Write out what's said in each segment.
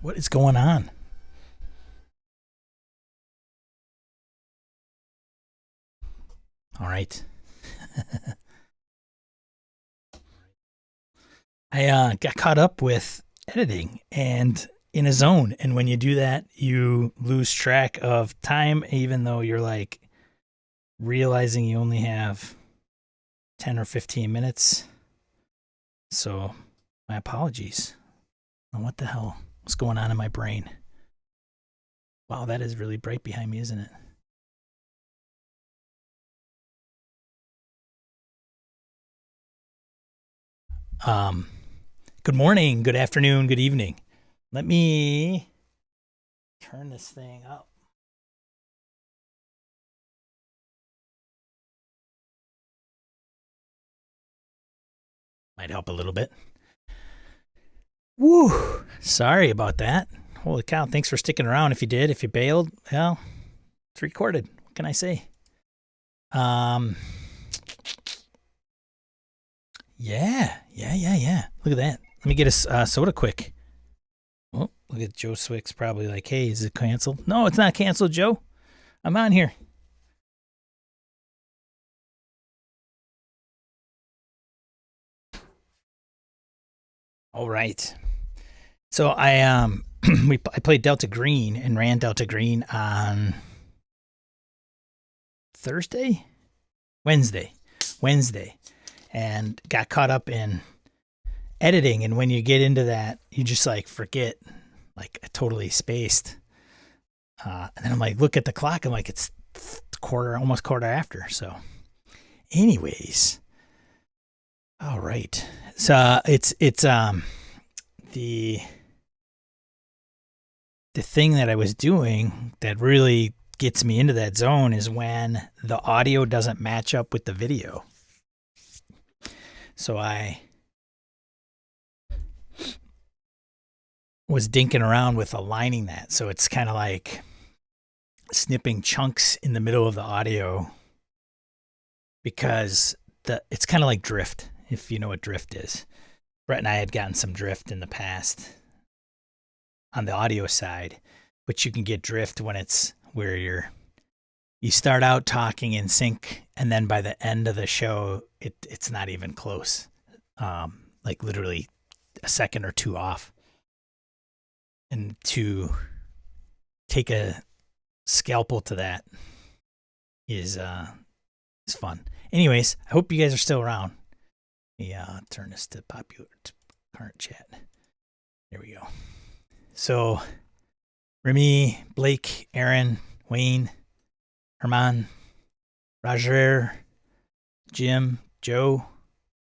What is going on? All right. I got caught up with editing and in a zone. And when you do that, you lose track of time, even though you're like realizing you only have 10 or 15 minutes. So, my apologies. What the hell? What's going on in my brain? Wow, that is really bright behind me, isn't it? Um, Good morning, good afternoon, good evening. Let me turn this thing up. Might help a little bit. Woo! Sorry about that. Holy cow! Thanks for sticking around. If you did, if you bailed, well, it's recorded. What can I say? Um, yeah. Look at that. Let me get a soda quick. Oh, look at Joe Swick's probably like, hey, is it canceled? No, it's not canceled, Joe. I'm on here. All right. So I played Delta Green and ran Delta Green on Thursday, Wednesday, and got caught up in editing. And when you get into that, you just like forget, like I totally spaced. And then I'm like, look at the clock. I'm like, it's almost quarter after. So, anyways, all right. So it's the thing that I was doing that really gets me into that zone is when the audio doesn't match up with the video. So I was dinking around with aligning that. So it's kind of like snipping chunks in the middle of the audio because it's kind of like drift, if you know what drift is. Brett and I had gotten some drift in the past on the audio side, but you can get drift when it's where you start out talking in sync and then by the end of the show it's not even close. Like literally a second or two off. And to take a scalpel to that is fun. Anyways, I hope you guys are still around. Yeah, turn this to current chat. There we go. So, Remy, Blake, Aaron, Wayne, Herman, Roger, Jim, Joe.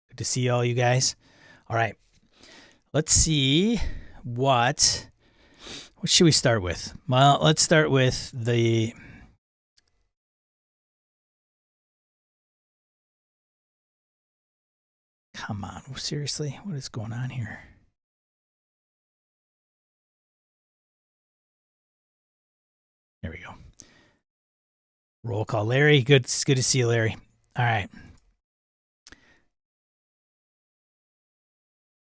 Good to see all you guys. All right. Let's see what should we start with? Well, let's start with the come on, seriously, what is going on here? There we go. Roll call, Larry. Good to see you, Larry. All right.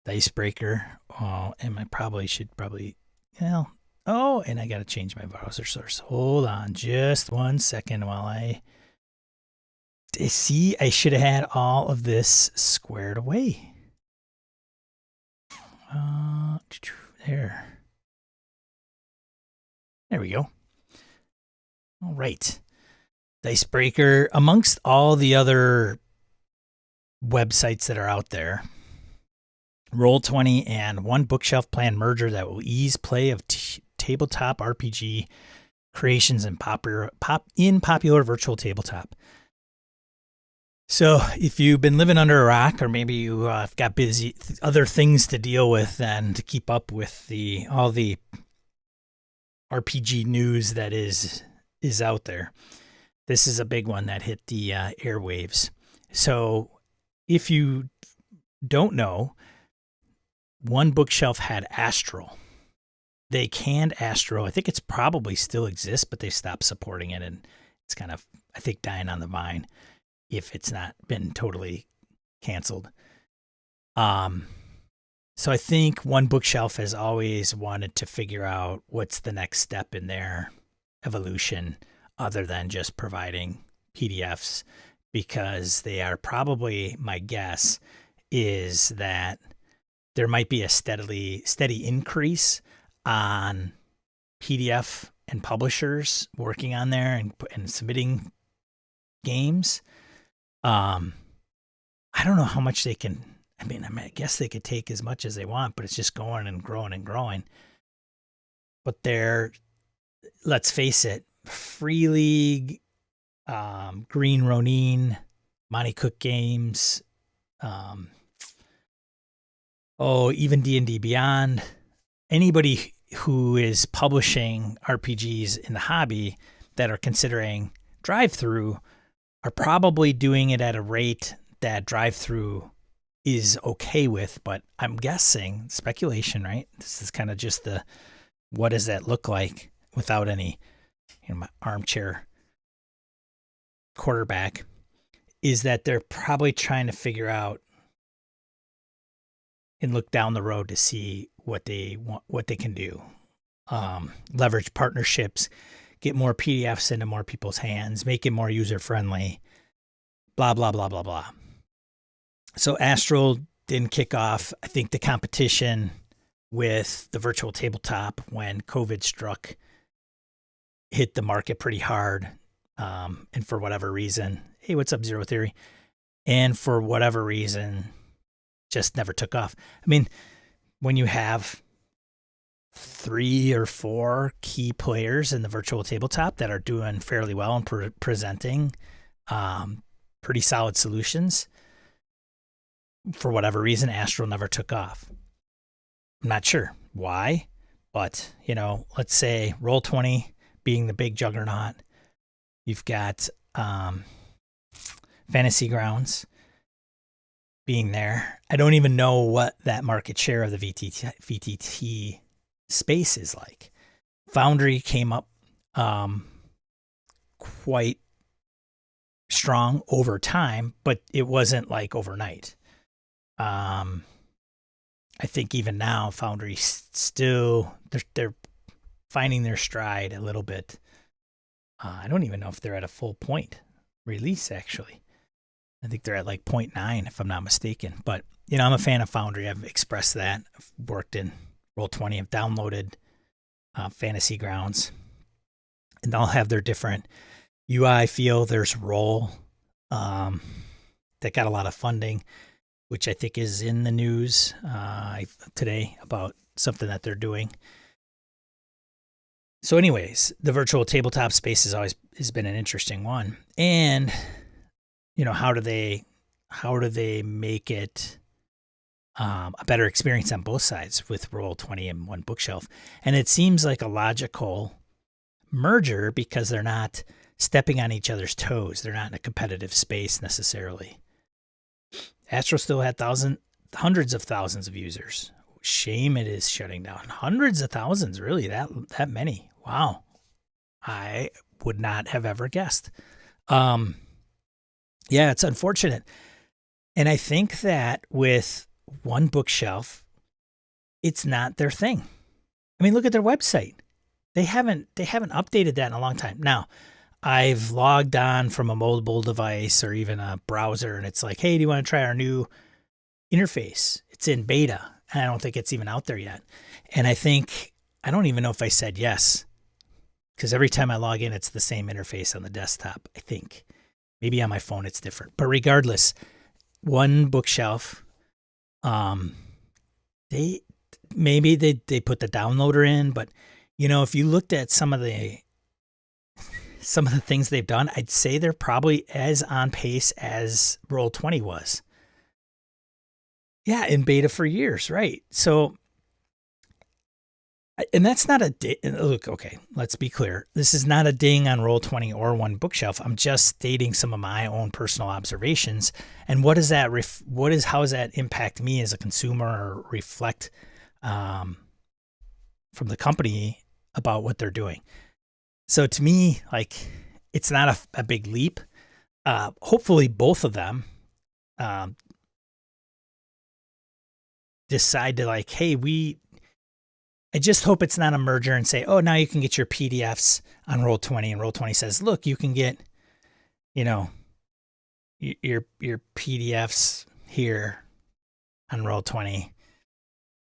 Dicebreaker. Oh, and I should well. Oh, and I got to change my browser source. Hold on just 1 second while I see. I should have had all of this squared away. There. There we go. All right. Dicebreaker, amongst all the other websites that are out there, Roll20 and One Bookshelf Plan merger that will ease play of tabletop RPG creations in popular virtual tabletop. So if you've been living under a rock, or maybe you have got busy other things to deal with than to keep up with all the RPG news that is out there, this is a big one that hit the airwaves. So if you don't know, One Bookshelf had Astral. They canned Astral. I think it's probably still exists, but they stopped supporting it, and it's kind of, I think, dying on the vine if it's not been totally canceled. So I think One Bookshelf has always wanted to figure out what's the next step in their evolution other than just providing PDFs, because they are probably, my guess is that there might be a steady increase on PDF and publishers working on there and submitting games. I don't know how much they can. I guess they could take as much as they want, but it's just going and growing and growing. But let's face it, Free League, Green Ronin, Monty Cook Games, even D&D Beyond, anybody who is publishing RPGs in the hobby that are considering drive-through are probably doing it at a rate that drive-through is okay with. But I'm guessing, speculation, right? This is kind of just what does that look like without any, my armchair quarterback, is that they're probably trying to figure out and look down the road to see what they want, what they can do. Leverage partnerships, get more PDFs into more people's hands, make it more user-friendly, blah, blah, blah, blah, blah. So Astral didn't kick off, I think, the competition with the virtual tabletop when COVID struck, hit the market pretty hard. And for whatever reason, hey, what's up, Zero Theory? And for whatever reason, just never took off. I mean, when you have 3 or 4 key players in the virtual tabletop that are doing fairly well and presenting pretty solid solutions, for whatever reason, Astral never took off. I'm not sure why, but, let's say Roll20 being the big juggernaut. You've got Fantasy Grounds being there. I don't even know what that market share of the VTT space is like. Foundry came up quite strong over time, but it wasn't like overnight. I think even now Foundry still, they're finding their stride a little bit. I don't even know if they're at a full point release, actually. I think they're at like 0.9 if I'm not mistaken. But, I'm a fan of Foundry. I've expressed that. I've worked in Roll20. I've downloaded Fantasy Grounds. And they'll have their different UI feel. There's Roll that got a lot of funding, which I think is in the news today about something that they're doing. So anyways, the virtual tabletop space has been an interesting one. And, how do they make it a better experience on both sides with Roll20 and One Bookshelf? And it seems like a logical merger because they're not stepping on each other's toes. They're not in a competitive space necessarily. Astro still had hundreds of thousands of users. Shame it is shutting down. Hundreds of thousands, really? That many? Wow. I would not have ever guessed. Yeah, it's unfortunate. And I think that with One Bookshelf, it's not their thing. I mean, look at their website. They haven't updated that in a long time. Now, I've logged on from a mobile device or even a browser, and it's like, hey, do you want to try our new interface? It's in beta, and I don't think it's even out there yet. And I don't even know if I said yes, because every time I log in, it's the same interface on the desktop, I think. Maybe on my phone it's different. But regardless, One Bookshelf, they put the downloader in, but, if you looked at some of the things they've done, I'd say they're probably as on pace as Roll20 was. Yeah, in beta for years, right? So, and that's not a ding. Look, okay, let's be clear. This is not a ding on Roll20 or One Bookshelf. I'm just stating some of my own personal observations. And how does that impact me as a consumer or reflect from the company about what they're doing? So to me, like, it's not a big leap. Hopefully both of them decide to like, hey, I just hope it's not a merger and say, oh, now you can get your PDFs on Roll20, and Roll20 says, look, you can get, your PDFs here on Roll20,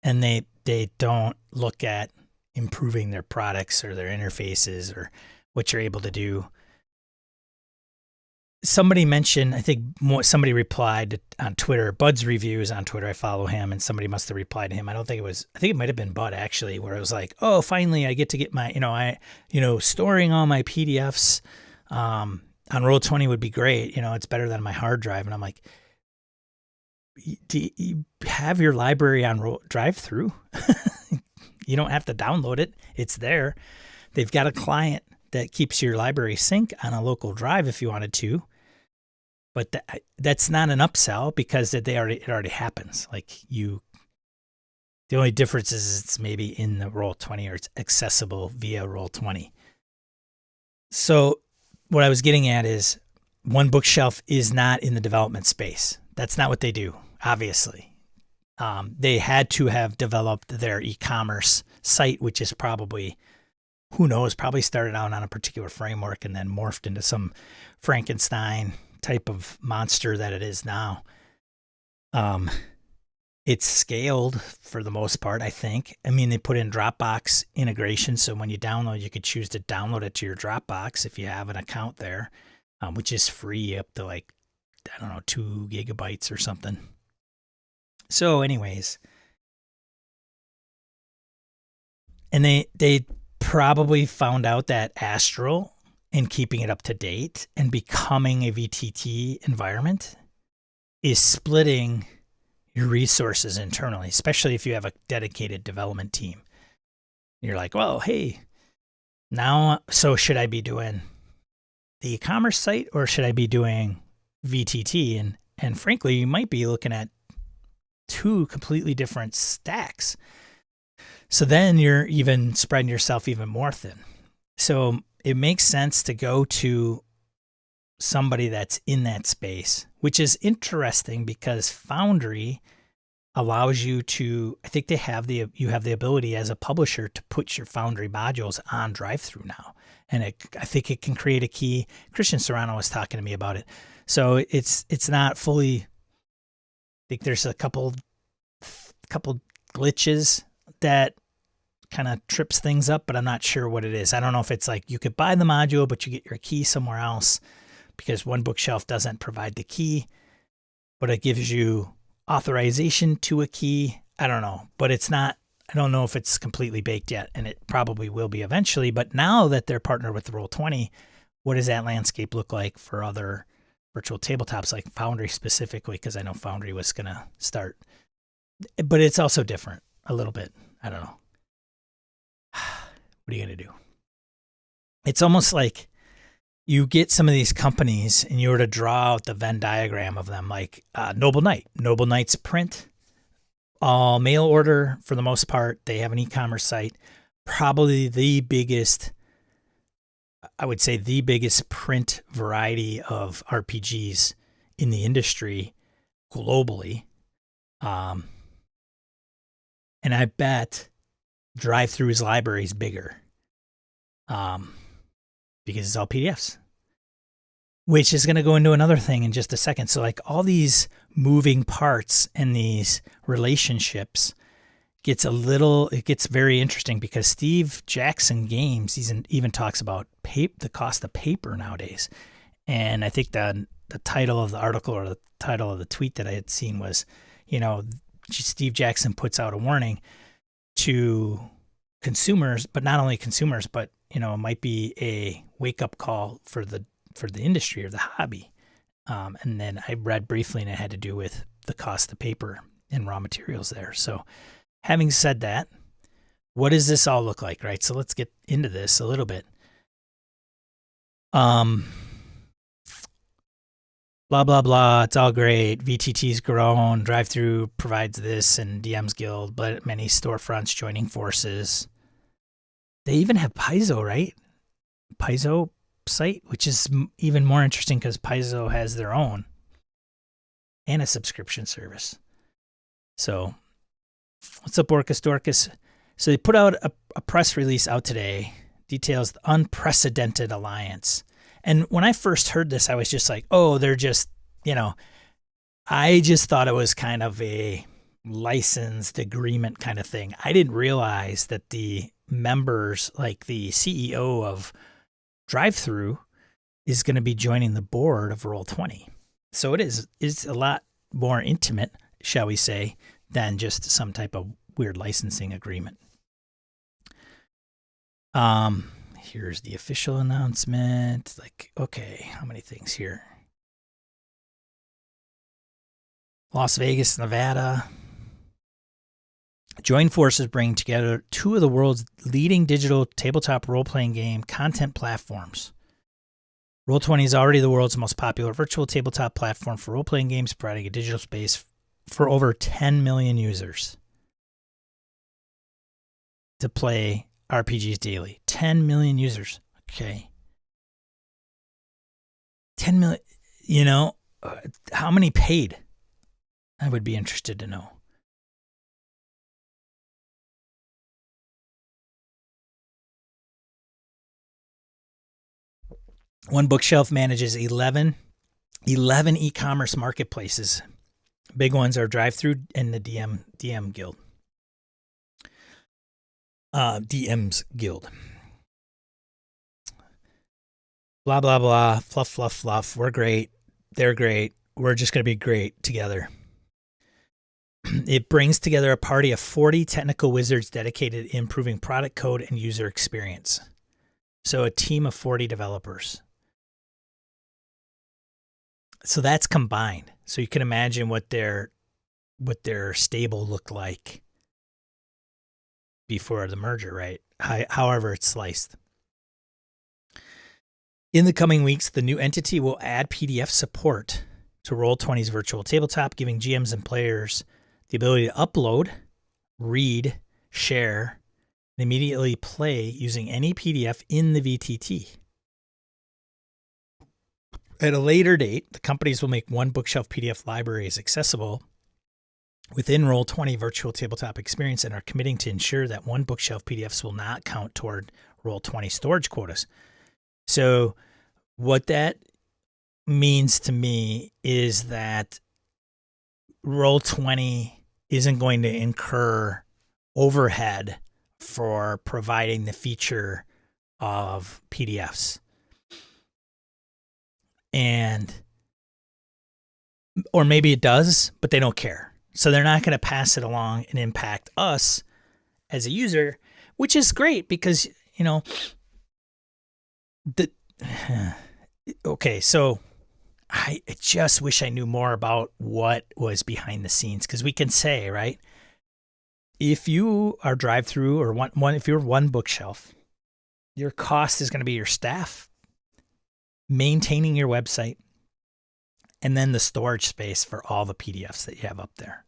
and they don't look at improving their products or their interfaces or what you're able to do. Somebody mentioned, I think somebody replied on Twitter, Bud's Reviews on Twitter. I follow him, and somebody must have replied to him. I think it might have been Bud actually, where it was like, oh, finally I get to get my, storing all my PDFs on Roll20 would be great. It's better than my hard drive. And I'm like, do you have your library on drive through? You don't have to download it. It's there. They've got a client that keeps your library sync on a local drive if you wanted to, but that's not an upsell because it already happens. Like the only difference is it's maybe in the Roll20 or it's accessible via Roll20. So what I was getting at is One Bookshelf is not in the development space. That's not what they do, obviously. They had to have developed their e-commerce site, which is probably, who knows, probably started out on a particular framework and then morphed into some Frankenstein type of monster that it is now. It's scaled for the most part, I think. I mean, they put in Dropbox integration, so when you download, you could choose to download it to your Dropbox if you have an account there, which is free up to like, 2 gigabytes or something. So anyways, and they probably found out that Astral and keeping it up to date and becoming a VTT environment is splitting your resources internally, especially if you have a dedicated development team. You're like, well, hey, now, so should I be doing the e-commerce site or should I be doing VTT? And frankly, you might be looking at 2 completely different stacks. So then you're even spreading yourself even more thin. So it makes sense to go to somebody that's in that space, which is interesting because Foundry allows you to, I think you have the ability as a publisher to put your Foundry modules on drive-through now. And I think it can create a key. Christian Serrano was talking to me about it. So it's not fully, I think there's a couple glitches that kind of trips things up, but I'm not sure what it is. I don't know if it's like you could buy the module, but you get your key somewhere else because One Bookshelf doesn't provide the key, but it gives you authorization to a key. I don't know, but it's not, I don't know if it's completely baked yet, and it probably will be eventually. But now that they're partnered with Roll20, what does that landscape look like for other virtual tabletops like Foundry specifically? Because I know Foundry was going to start, but it's also different a little bit. I don't know. What are you going to do? It's almost like you get some of these companies and you were to draw out the Venn diagram of them, like Noble Knight. Noble Knight's print, all mail order for the most part. They have an e-commerce site. Probably the biggest, I would say the biggest print variety of RPGs in the industry globally. And I bet drive-through's library is bigger because it's all PDFs, which is going to go into another thing in just a second. So like all these moving parts and these relationships it gets very interesting because Steve Jackson Games even talks about the cost of paper nowadays. And I think the title of the article or the title of the tweet that I had seen was, Steve Jackson puts out a warning to consumers, but not only consumers, but it might be a wake-up call for the industry or the hobby. And then I read briefly, and it had to do with the cost of paper and raw materials there. So having said that, what does this all look like, right? So let's get into this a little bit. Blah, blah, blah. It's all great. VTT's grown. Drive-through provides this, and DM's Guild, but many storefronts joining forces. They even have Paizo, right? Paizo site, which is even more interesting because Paizo has their own and a subscription service. So What's up, Orcus Dorcas? So they put out a press release out today, details the unprecedented alliance. And when I first heard this, I was just like, oh, they're just, I just thought it was kind of a licensed agreement kind of thing. I didn't realize that the members, like the CEO of Drive-Thru, is going to be joining the board of Roll20. So it's a lot more intimate, shall we say, than just some type of weird licensing agreement. Here's the official announcement. Like, okay, how many things here? Las Vegas, Nevada. Join forces, bring together two of the world's leading digital tabletop role-playing game content platforms. Roll20 is already the world's most popular virtual tabletop platform for role-playing games, providing a digital space for over 10 million users to play RPGs daily. 10 million users. Okay. 10 million, how many paid? I would be interested to know. One Bookshelf manages 11 e-commerce marketplaces. Big ones are Drive-Thru and the DM Guild. DM's Guild. Blah, blah, blah. Fluff, fluff, fluff. We're great. They're great. We're just going to be great together. It brings together a party of 40 technical wizards dedicated to improving product code and user experience. So a team of 40 developers. So that's combined. So you can imagine what their stable looked like before the merger, right? However it's sliced. In the coming weeks, the new entity will add PDF support to Roll20's virtual tabletop, giving GMs and players the ability to upload, read, share, and immediately play using any PDF in the VTT. At a later date, the companies will make One Bookshelf PDF libraries accessible within Roll20 virtual tabletop experience and are committing to ensure that One Bookshelf PDFs will not count toward Roll20 storage quotas. So what that means to me is that Roll20 isn't going to incur overhead for providing the feature of PDFs. Or maybe it does, but they don't care. So they're not going to pass it along and impact us as a user, which is great because, okay, so I just wish I knew more about what was behind the scenes, because we can say, right, if you are Drive-Thru or if you're One Bookshelf, your cost is going to be your staff, maintaining your website, and then the storage space for all the PDFs that you have up there.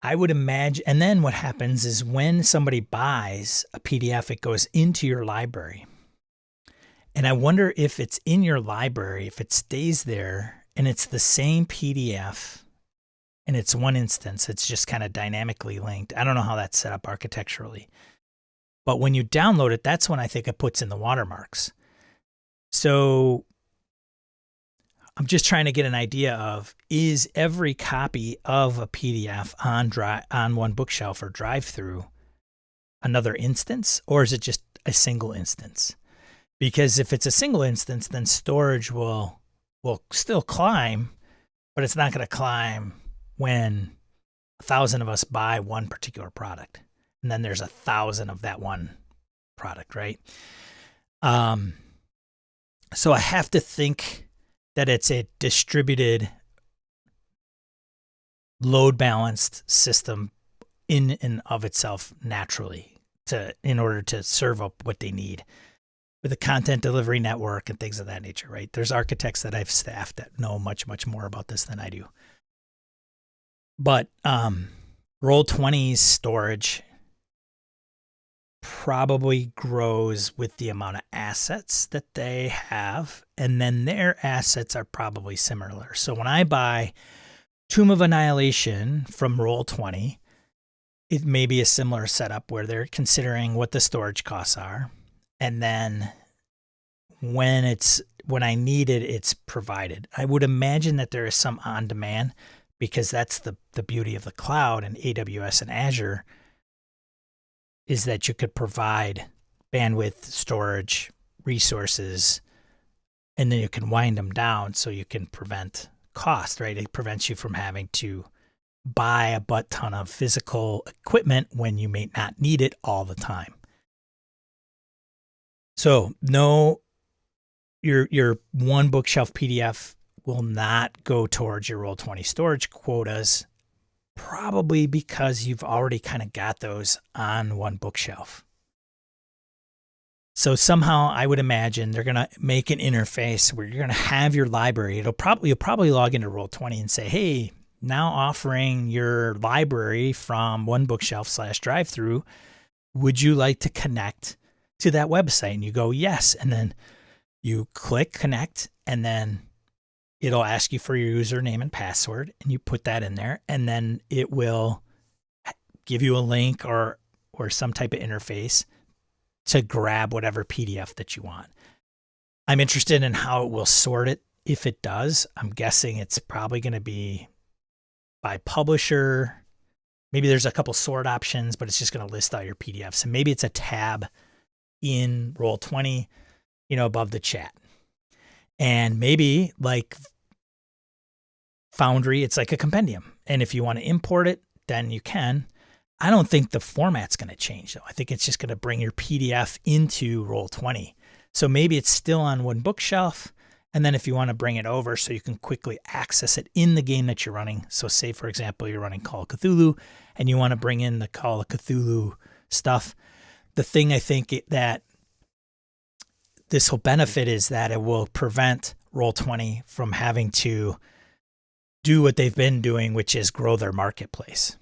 I would imagine, and then what happens is when somebody buys a PDF, it goes into your library. And I wonder if it's in your library, if it stays there and it's the same PDF and it's one instance, it's just kind of dynamically linked. I don't know how that's set up architecturally. But when you download it, that's when I think it puts in the watermarks. So I'm just trying to get an idea of, is every copy of a PDF on One Bookshelf or Drive-Thru another instance, or is it just a single instance? Because if it's a single instance, then storage will still climb, but it's not going to climb when 1,000 of us buy one particular product. And then there's 1,000 of that one product, right? So I have to think that it's a distributed, load balanced system in and of itself naturally in order to serve up what they need with a content delivery network and things of that nature, right? There's architects that I've staffed that know much, much more about this than I do. But Roll20's storage probably grows with the amount of assets that they have, and then their assets are probably similar. So when I buy Tomb of Annihilation from Roll20, it may be a similar setup where they're considering what the storage costs are, and then when I need it, it's provided. I would imagine that there is some on demand, because that's the beauty of the cloud and AWS and Azure, is that you could provide bandwidth, storage, resources, and then you can wind them down so you can prevent cost, right? It prevents you from having to buy a butt ton of physical equipment when you may not need it all the time. So no, your one bookshelf PDF will not go towards your Roll20 storage quotas, probably because you've already kind of got those on one bookshelf. So somehow I would imagine they're going to make an interface where you're going to have your library. You'll probably log into Roll20 and say, hey, now offering your library from one bookshelf / drive-through, would you like to connect to that website? And you go, yes. And then you click connect, and then it'll ask you for your username and password, and you put that in there, and then it will give you a link or some type of interface to grab whatever PDF that you want. I'm interested in how it will sort it. If it does, I'm guessing it's probably going to be by publisher. Maybe there's a couple sort options, but it's just going to list all your PDFs. And maybe it's a tab in Roll20, above the chat. And maybe like Foundry, it's like a compendium. And if you want to import it, then you can. I don't think the format's going to change, though. I think it's just going to bring your PDF into Roll20. So maybe it's still on one bookshelf. And then if you want to bring it over so you can quickly access it in the game that you're running. So say, for example, you're running Call of Cthulhu and you want to bring in the Call of Cthulhu stuff. The thing I think that this will benefit is that it will prevent Roll20 from having to do what they've been doing, which is grow their marketplace.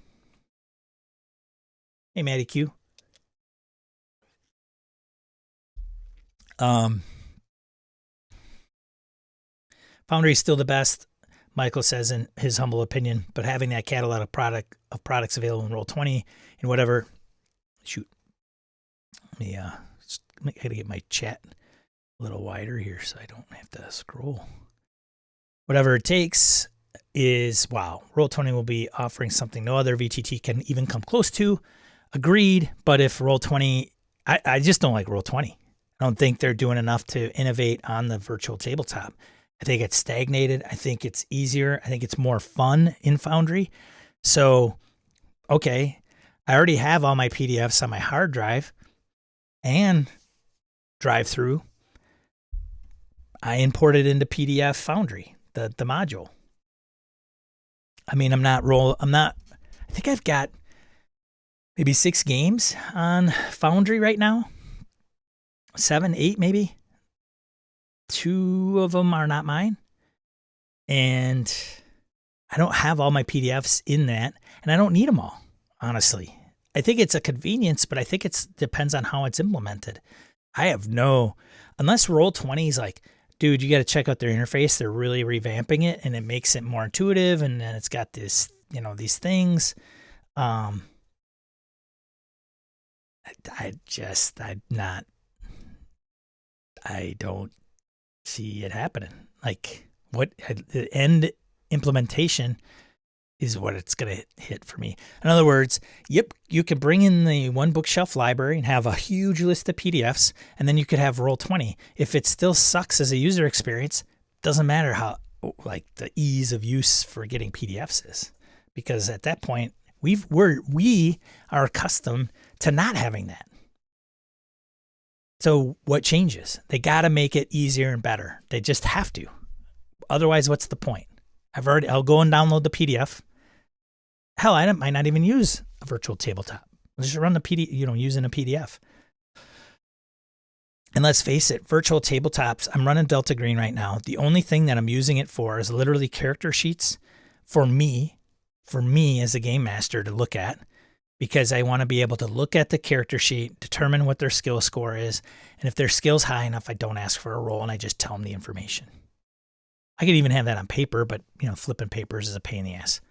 Hey, Matty Q. Foundry is still the best, Michael says in his humble opinion, but having that catalog of products available in Roll20 and whatever. Shoot. I gotta get my chat a little wider here so I don't have to scroll. Whatever it takes is, wow, Roll20 will be offering something no other VTT can even come close to. Agreed, but if Roll20, I just don't like Roll20. I don't think they're doing enough to innovate on the virtual tabletop. I think it's stagnated. I think it's easier. I think it's more fun in Foundry. So, okay, I already have all my PDFs on my hard drive and drive-through. I imported into PDF Foundry, the module. I mean, I think I've got maybe 6 games on Foundry right now. 7, 8 maybe. 2 of them are not mine. And I don't have all my PDFs in that, and I don't need them all, honestly. I think it's a convenience, but I think it depends on how it's implemented. I have unless Roll20 is like, dude, you got to check out their interface. They're really revamping it, and it makes it more intuitive, and then it's got this, these things. I don't see it happening. Like, what the end implementation is what it's going to hit for me. In other words, yep, you could bring in the one bookshelf library and have a huge list of PDFs, and then you could have Roll20. If it still sucks as a user experience, doesn't matter how, like, the ease of use for getting PDFs is, because at that point we are accustomed to not having that. So what changes? They got to make it easier and better. They just have to. Otherwise, what's the point? I'll go and download the PDF. Hell, I might not even use a virtual tabletop. I'll just run the PDF, using a PDF. And let's face it, virtual tabletops, I'm running Delta Green right now. The only thing that I'm using it for is literally character sheets for me as a game master to look at, because I want to be able to look at the character sheet, determine what their skill score is, and if their skill's high enough, I don't ask for a roll and I just tell them the information. I could even have that on paper, but flipping papers is a pain in the ass.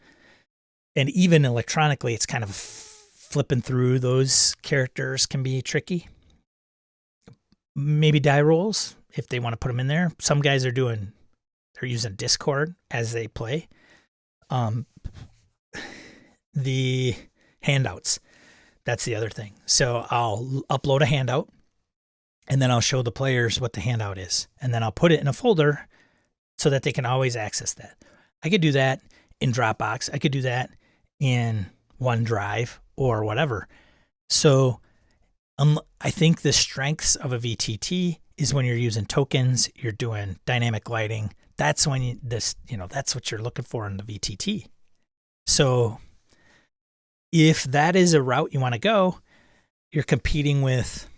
And even electronically, it's kind of flipping through those characters can be tricky. Maybe die rolls if they want to put them in there. Some guys they're using Discord as they play. The handouts, that's the other thing. So I'll upload a handout and then I'll show the players what the handout is. And then I'll put it in a folder so that they can always access that. I could do that in Dropbox. I could do that in OneDrive or whatever. So I think the strengths of a VTT is when you're using tokens, you're doing dynamic lighting. That's when that's what you're looking for in the VTT. So if that is a route you want to go, you're competing with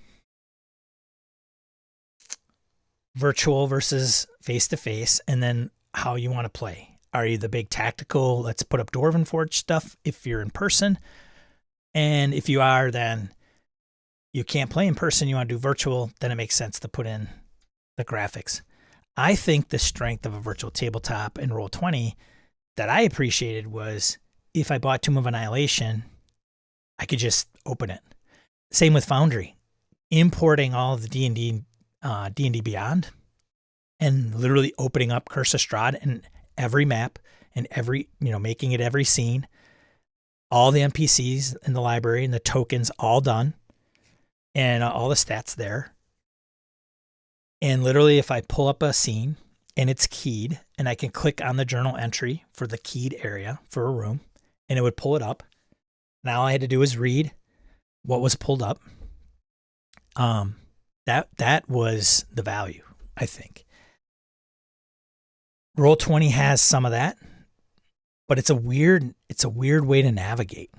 virtual versus face-to-face, and then how you want to play. Are you the big tactical, let's put up Dwarven Forge stuff if you're in person? And if you are, then you can't play in person, you want to do virtual, then it makes sense to put in the graphics. I think the strength of a virtual tabletop in Roll20 that I appreciated was if I bought Tomb of Annihilation, I could just open it. Same with Foundry. Importing all of the D&D Beyond and literally opening up Curse of Strahd and every map and every, making it every scene, all the NPCs in the library and the tokens all done and all the stats there. And literally if I pull up a scene and it's keyed and I can click on the journal entry for the keyed area for a room and it would pull it up. And all I had to do was read what was pulled up. That was the value, I think. Roll20 has some of that, but it's a weird way to navigate.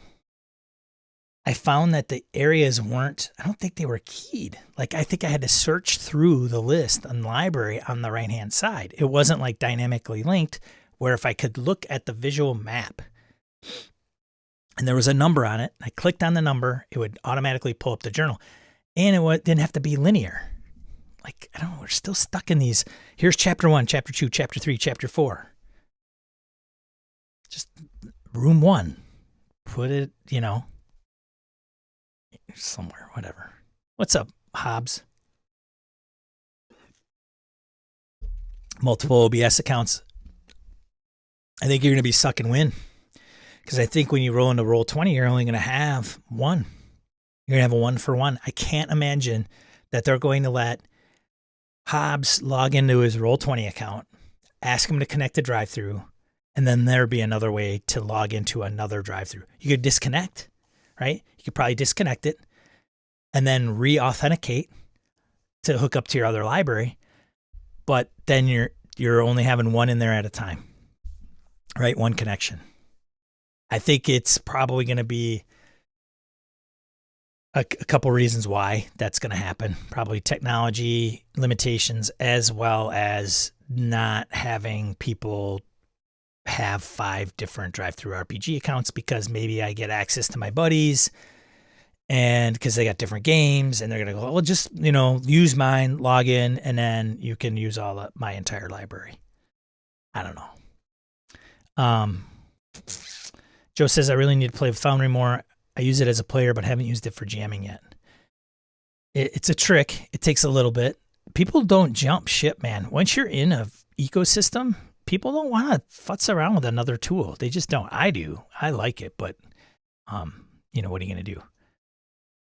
I found that the areas I don't think they were keyed. Like I think I had to search through the list on the library on the right-hand side. It wasn't like dynamically linked where if I could look at the visual map and there was a number on it, I clicked on the number, it would automatically pull up the journal. And it didn't have to be linear. Like, I don't know, we're still stuck in these. Here's chapter 1, chapter 2, chapter 3, chapter 4. Just room 1. Put it, somewhere, whatever. What's up, Hobbs? Multiple OBS accounts. I think you're going to be suck and win. Because I think when you roll into Roll20, you're only going to have one. You're going to have a 1-for-1. I can't imagine that they're going to let Hobbs log into his Roll20 account, ask him to connect the drive-thru, and then there be another way to log into another drive-thru. You could disconnect, right? You could probably disconnect it and then re-authenticate to hook up to your other library. But then you're only having one in there at a time, right? One connection. I think it's probably going to be a couple reasons why that's going to happen. Probably technology limitations as well as not having people have 5 different drive-through RPG accounts because maybe I get access to my buddies and because they got different games and they're going to go, well, just, use mine, log in, and then you can use my entire library. I don't know. Joe says, I really need to play with Foundry more. I use it as a player, but haven't used it for jamming yet. It's a trick. It takes a little bit. People don't jump ship, man. Once you're in an ecosystem, people don't want to futz around with another tool. They just don't. I do. I like it, but, what are you going to do?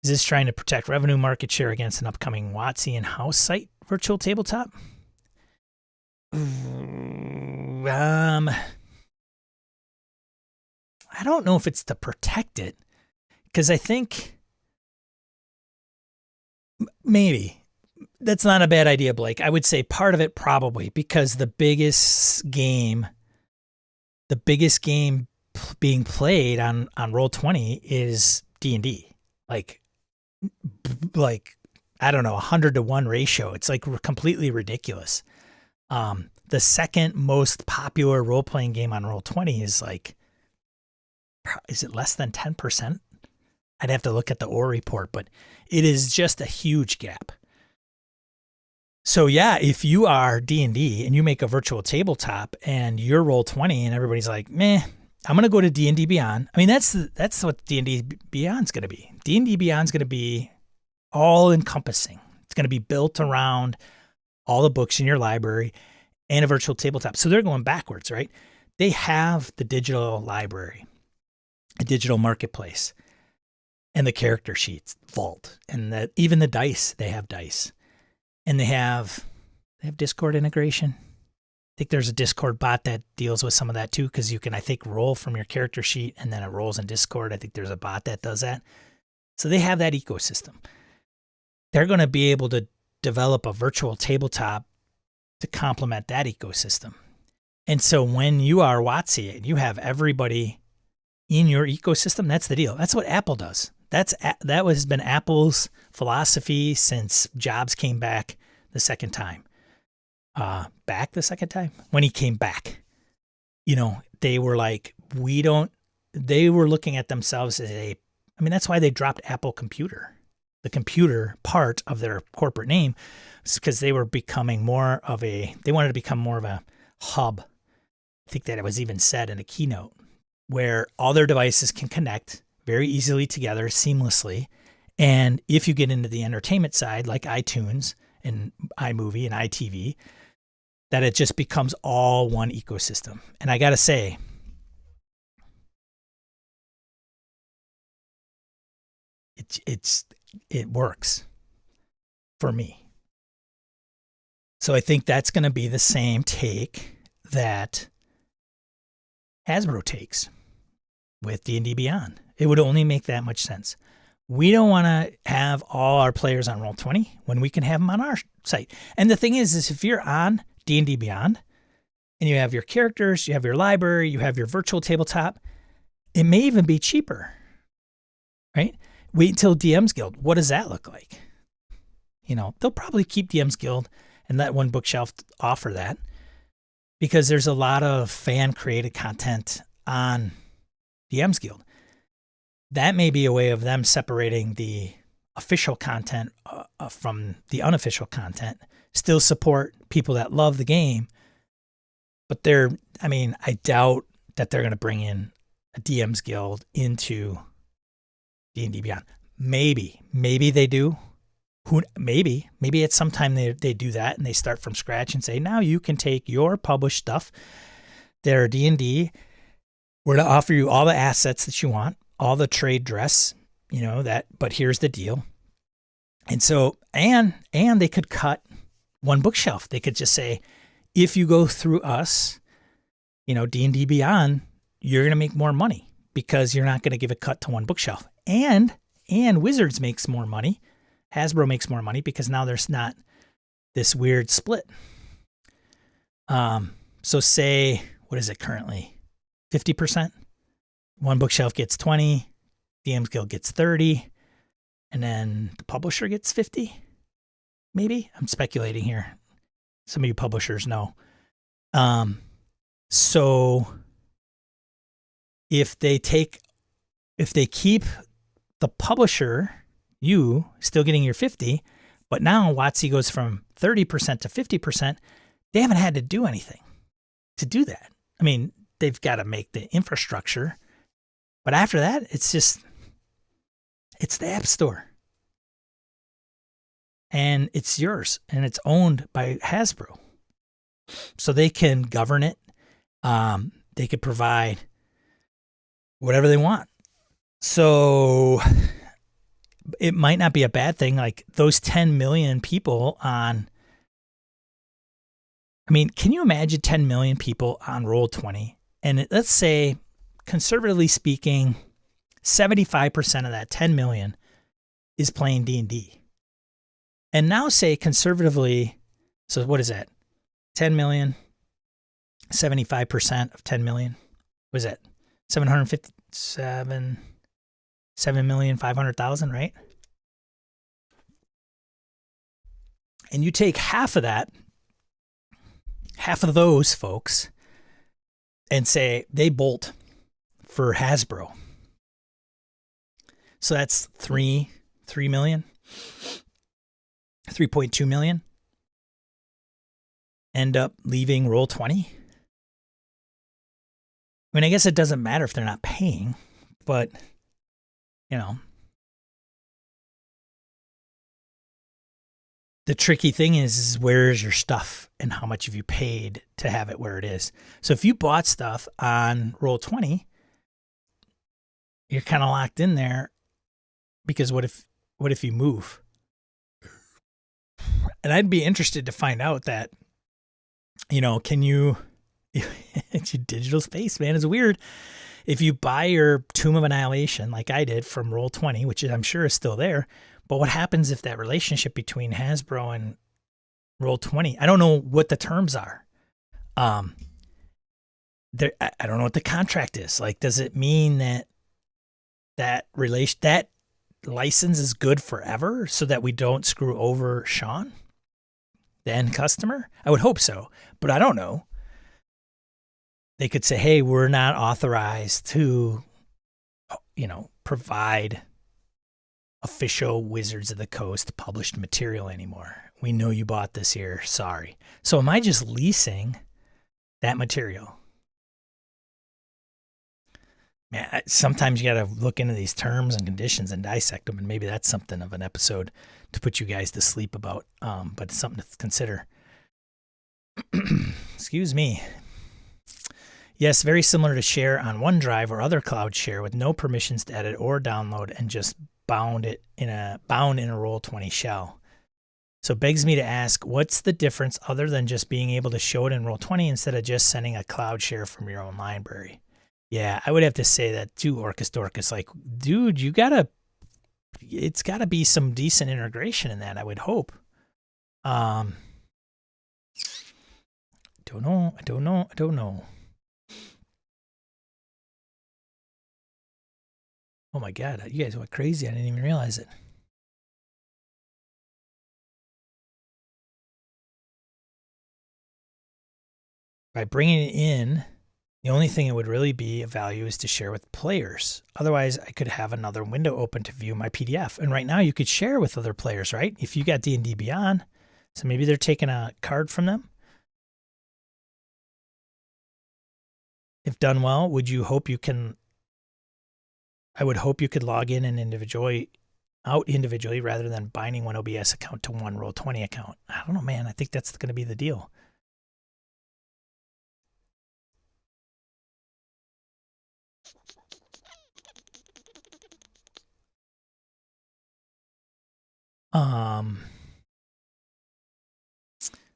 Is this trying to protect revenue market share against an upcoming WotC in-house site virtual tabletop? I don't know if it's to protect it. Because I think maybe that's not a bad idea, Blake. I would say part of it probably because the biggest game being played on Roll20 is D&D. Like I don't know, 100-to-1 ratio. It's like completely ridiculous. The second most popular role-playing game on Roll20 is it less than 10%? I'd have to look at the OR report, but it is just a huge gap. So yeah, if you are D&D and you make a virtual tabletop and you're Roll20 and everybody's like, meh, I'm going to go to D&D Beyond. I mean, that's what D&D Beyond's going to be. D&D Beyond's going to be all encompassing. It's going to be built around all the books in your library and a virtual tabletop. So they're going backwards, right? They have the digital library, a digital marketplace, and the character sheets vault, and that even the dice, they have dice. And they have Discord integration. I think there's a Discord bot that deals with some of that too, because you can, I think, roll from your character sheet and then it rolls in Discord. I think there's a bot that does that. So they have that ecosystem. They're going to be able to develop a virtual tabletop to complement that ecosystem. And so when you are WotC and you have everybody in your ecosystem, that's the deal. That's what Apple does. That has been Apple's philosophy since Jobs came back the second time. When he came back, they were like, they were looking at themselves as that's why they dropped Apple Computer. The computer part of their corporate name is because they wanted to become more of a hub. I think that it was even said in a keynote where all their devices can connect very easily together seamlessly. And if you get into the entertainment side, like iTunes and iMovie and iTV, that it just becomes all one ecosystem. And I got to say, it works for me. So I think that's going to be the same take that Hasbro takes with D&D Beyond. It would only make that much sense. We don't want to have all our players on Roll20 when we can have them on our site. And the thing is if you're on D&D Beyond and you have your characters, you have your library, you have your virtual tabletop, it may even be cheaper, right? Wait until DM's Guild. What does that look like? They'll probably keep DM's Guild and let One Bookshelf offer that because there's a lot of fan-created content on DM's Guild. That may be a way of them separating the official content from the unofficial content. Still support people that love the game, but I doubt that they're going to bring in a DM's Guild into D&D Beyond. Maybe they do. Maybe at some time they do that and they start from scratch and say, now you can take your published stuff, their D&D. We're going to offer you all the assets that you want, all the trade dress, but here's the deal. And so, and they could cut One Bookshelf. They could just say, if you go through us, D&D Beyond, you're going to make more money because you're not going to give a cut to One Bookshelf. And Wizards makes more money. Hasbro makes more money because now there's not this weird split. So say, what is it currently? 50%? One Bookshelf gets 20, DM's Guild gets 30, and then the publisher gets 50? Maybe? I'm speculating here. Some of you publishers know. So if they keep the publisher, you still getting your 50, but now WotC goes from 30% to 50%, they haven't had to do anything to do that. They've got to make the infrastructure, but after that, it's the App Store. And it's yours, and it's owned by Hasbro. So they can govern it. They could provide whatever they want. So it might not be a bad thing. Like those 10 million people on, can you imagine 10 million people on Roll20? And let's say, conservatively speaking, 75% of that 10 million is playing D&D. And now say conservatively, so what is that? 10 million, 75% of 10 million. What is that? 7,500,000, right? And you take half of that, half of those folks, and say they bolt for Hasbro. So that's 3 million, 3.2 million. end up leaving Roll20? I mean, I guess it doesn't matter if they're not paying, but, you know, the tricky thing is where is your stuff and how much have you paid to have it where it is. So if you bought stuff on Roll20, you're kind of locked in there, because what if you move? And I'd be interested to find out that, you know, can you, it's your digital space, man. It's weird. If you buy your Tomb of Annihilation, like I did from Roll20, which I'm sure is still there, but what happens if that relationship between Hasbro and Roll20, I don't know what the terms are. I don't know what the contract is. Like, does it mean that license is good forever so that we don't screw over Sean, the end customer? I would hope so, but I don't know. They could say, hey, we're not authorized to, you know, provide official Wizards of the Coast published material anymore. We know you bought this here. Sorry. So am I just leasing that material? Man, sometimes you got to look into these terms and conditions and dissect them, and maybe that's something of an episode to put you guys to sleep about, but it's something to consider. Excuse me. Yes, very similar to share on OneDrive or other cloud share with no permissions to edit or download, and just bound in a Roll20 shell. So it begs me to ask, what's the difference other than just being able to show it in Roll20 instead of just sending a cloud share from your own library? Yeah, I would have to say that too, Orcus Dorcas. Like, dude, it's gotta be some decent integration in that, I would hope. I don't know. Oh my God, you guys went crazy. I didn't even realize it. By bringing it in, the only thing it would really be of value is to share with players. Otherwise, I could have another window open to view my PDF. And right now you could share with other players, right? If you got D&D Beyond, so maybe they're taking a card from them. If done well, I would hope you could log in and out individually rather than binding one OBS account to one Roll20 account. I don't know, man. I think that's going to be the deal.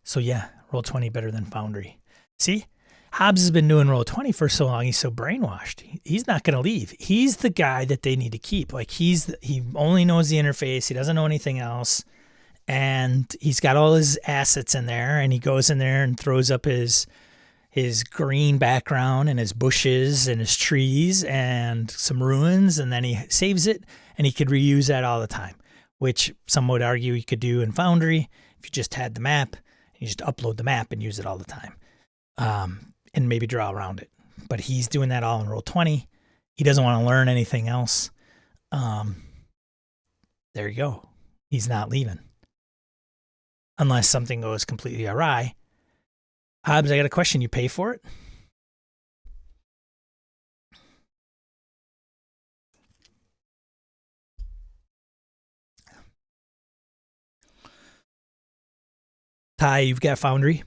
So yeah, Roll20 better than Foundry. See? Hobbs has been doing Roll20 for so long. He's so brainwashed. He's not going to leave. He's the guy that they need to keep. Like, he only knows the interface. He doesn't know anything else. And he's got all his assets in there, and he goes in there and throws up his green background and his bushes and his trees and some ruins, and then he saves it, and he could reuse that all the time, which some would argue he could do in Foundry if you just had the map. You just upload the map and use it all the time. And maybe draw around it. But he's doing that all in Roll20. He doesn't want to learn anything else. There you go. He's not leaving. Unless something goes completely awry. Hobbs, I got a question. You pay for it? Ty, you've got Foundry?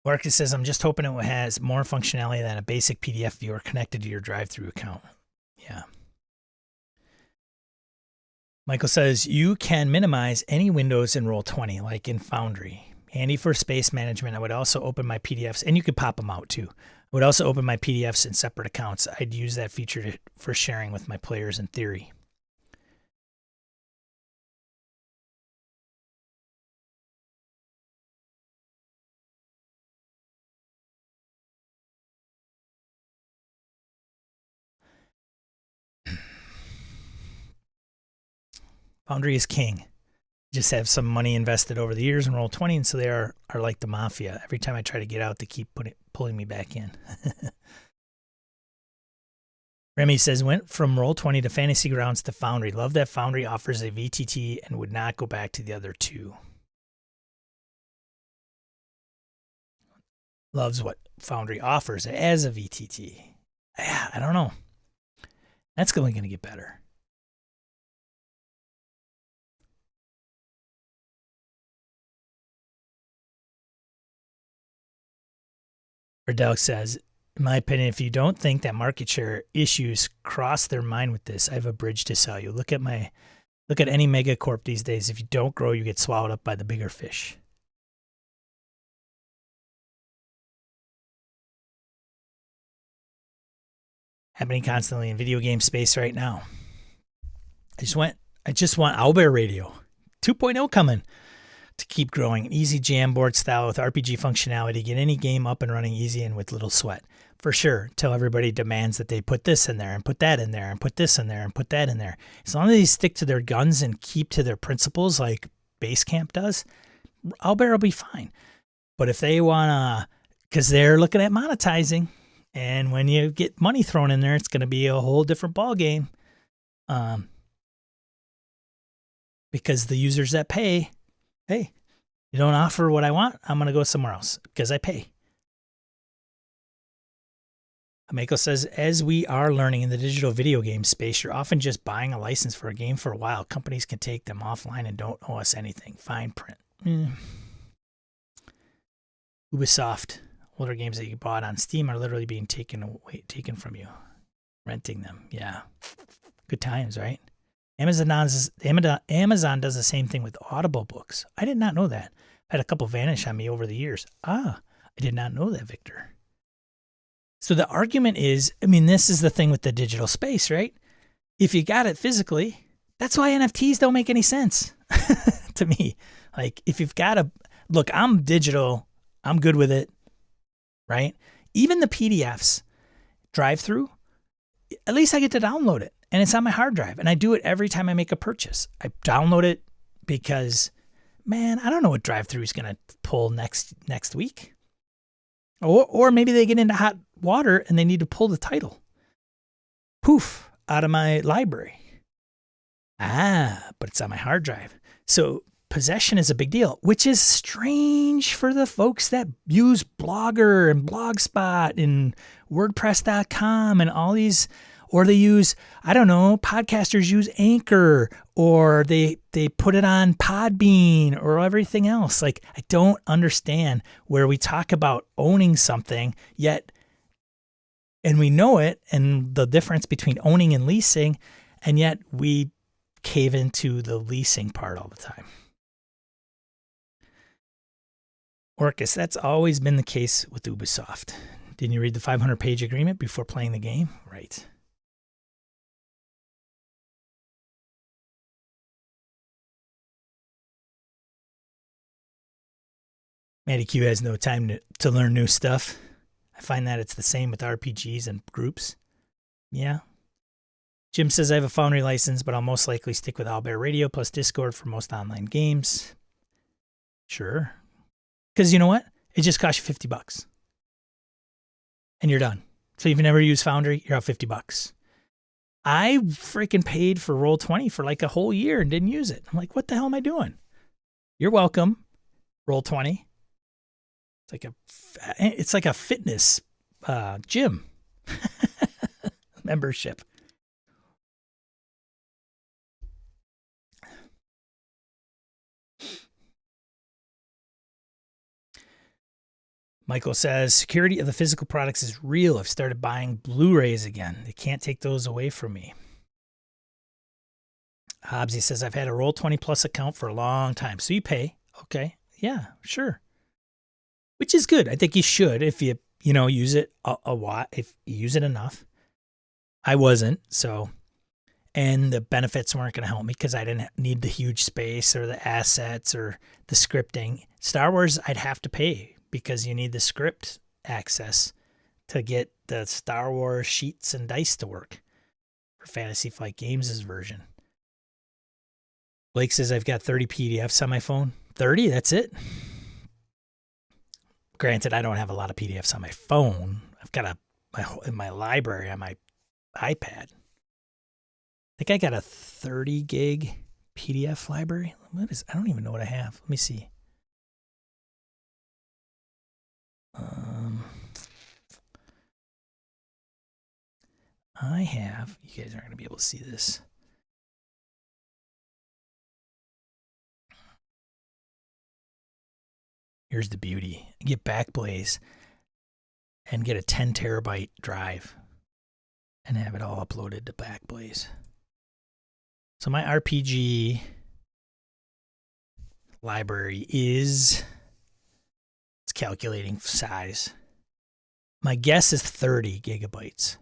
Marcus says, I'm just hoping it has more functionality than a basic PDF viewer connected to your drive-through account. Yeah. Michael says, you can minimize any windows in Roll20, like in Foundry. Handy for space management. I would also open my PDFs, and you could pop them out too. I would also open my PDFs in separate accounts. I'd use that feature for sharing with my players in theory. Foundry is king. Just have some money invested over the years in Roll20, and so they are like the mafia. Every time I try to get out, they keep pulling me back in. Remy says, went from Roll20 to Fantasy Grounds to Foundry. Love that Foundry offers a VTT and would not go back to the other two. Loves what Foundry offers as a VTT. Yeah, I don't know. That's only going to get better. Riddell says, in my opinion, if you don't think that market share issues cross their mind with this, I have a bridge to sell you. Look at any megacorp these days. If you don't grow, you get swallowed up by the bigger fish. Happening constantly in video game space right now. I just want Owlbear Radio 2.0 coming to keep growing. An easy Jamboard style with RPG functionality. Get any game up and running easy and with little sweat. For sure, till everybody demands that they put this in there and put that in there and put this in there and put that in there. As long as they stick to their guns and keep to their principles like Basecamp does, Owlbear will be fine. But if they want to, because they're looking at monetizing, and when you get money thrown in there, it's going to be a whole different ball game. Because the users that pay, hey, you don't offer what I want, I'm going to go somewhere else because I pay. Ameko says, as we are learning in the digital video game space, you're often just buying a license for a game for a while. Companies can take them offline and don't owe us anything. Fine print. Ubisoft, older games that you bought on Steam are literally being taken from you. Renting them. Yeah. Good times, right? Amazon does the same thing with Audible books. I did not know that. I've had a couple vanish on me over the years. I did not know that, Victor. So the argument is, I mean, this is the thing with the digital space, right? If you got it physically, that's why NFTs don't make any sense to me. Like, if you've got look, I'm digital, I'm good with it, right? Even the PDFs drive through, at least I get to download it. And it's on my hard drive. And I do it every time I make a purchase. I download it because, man, I don't know what drive-thru is going to pull next week. Or maybe they get into hot water and they need to pull the title. Poof, out of my library. But it's on my hard drive. So possession is a big deal, which is strange for the folks that use Blogger and Blogspot and WordPress.com and all these. Or they use, I don't know, podcasters use Anchor, or they put it on Podbean or everything else. Like, I don't understand where we talk about owning something yet, and we know it, and the difference between owning and leasing, and yet we cave into the leasing part all the time. Orcus, that's always been the case with Ubisoft. Didn't you read the 500-page agreement before playing the game? Right. Matty Q has no time to learn new stuff. I find that it's the same with RPGs and groups. Yeah. Jim says, I have a Foundry license, but I'll most likely stick with Owlbear Radio plus Discord for most online games. Sure. Because you know what? It just costs you $50. And you're done. So if you've never used Foundry, you're out $50. I freaking paid for Roll20 for like a whole year and didn't use it. I'm like, what the hell am I doing? You're welcome, Roll20. It's like a fitness gym membership. Michael says, security of the physical products is real. I've started buying Blu-rays again. They can't take those away from me. Hobbsy says, I've had a Roll20 Plus account for a long time. So you pay. Okay. Yeah, sure. Which is good. I think you should if you use it a lot, if you use it enough. I wasn't, so. And the benefits weren't going to help me because I didn't need the huge space or the assets or the scripting. Star Wars, I'd have to pay because you need the script access to get the Star Wars sheets and dice to work for Fantasy Flight Games' version. Blake says, I've got 30 PDFs on my phone. 30? That's it? Granted, I don't have a lot of PDFs on my phone. I've got in my library on my iPad. I think I got a 30 gig PDF library. I don't even know what I have. Let me see. I have, you guys aren't going to be able to see this. Here's the beauty. Get Backblaze and get a 10 terabyte drive and have it all uploaded to Backblaze. So my RPG library is, it's calculating size. My guess is 30 gigabytes.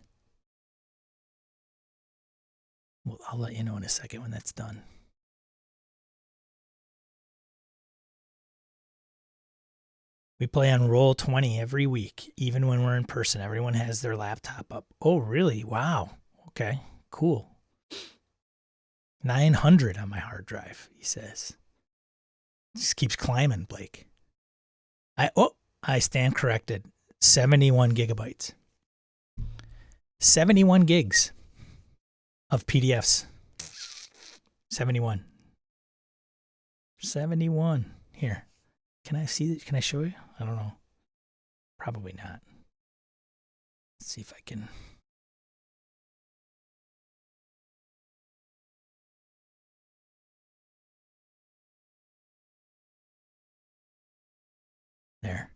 Well, I'll let you know in a second when that's done. We play on Roll20 every week, even when we're in person. Everyone has their laptop up. Oh, really? Wow. Okay, cool. 900 on my hard drive, he says. Just keeps climbing, Blake. I stand corrected. 71 gigabytes. 71 gigs of PDFs. 71. 71. Here. Can I see it? Can I show you? I don't know. Probably not. Let's see if I can. There.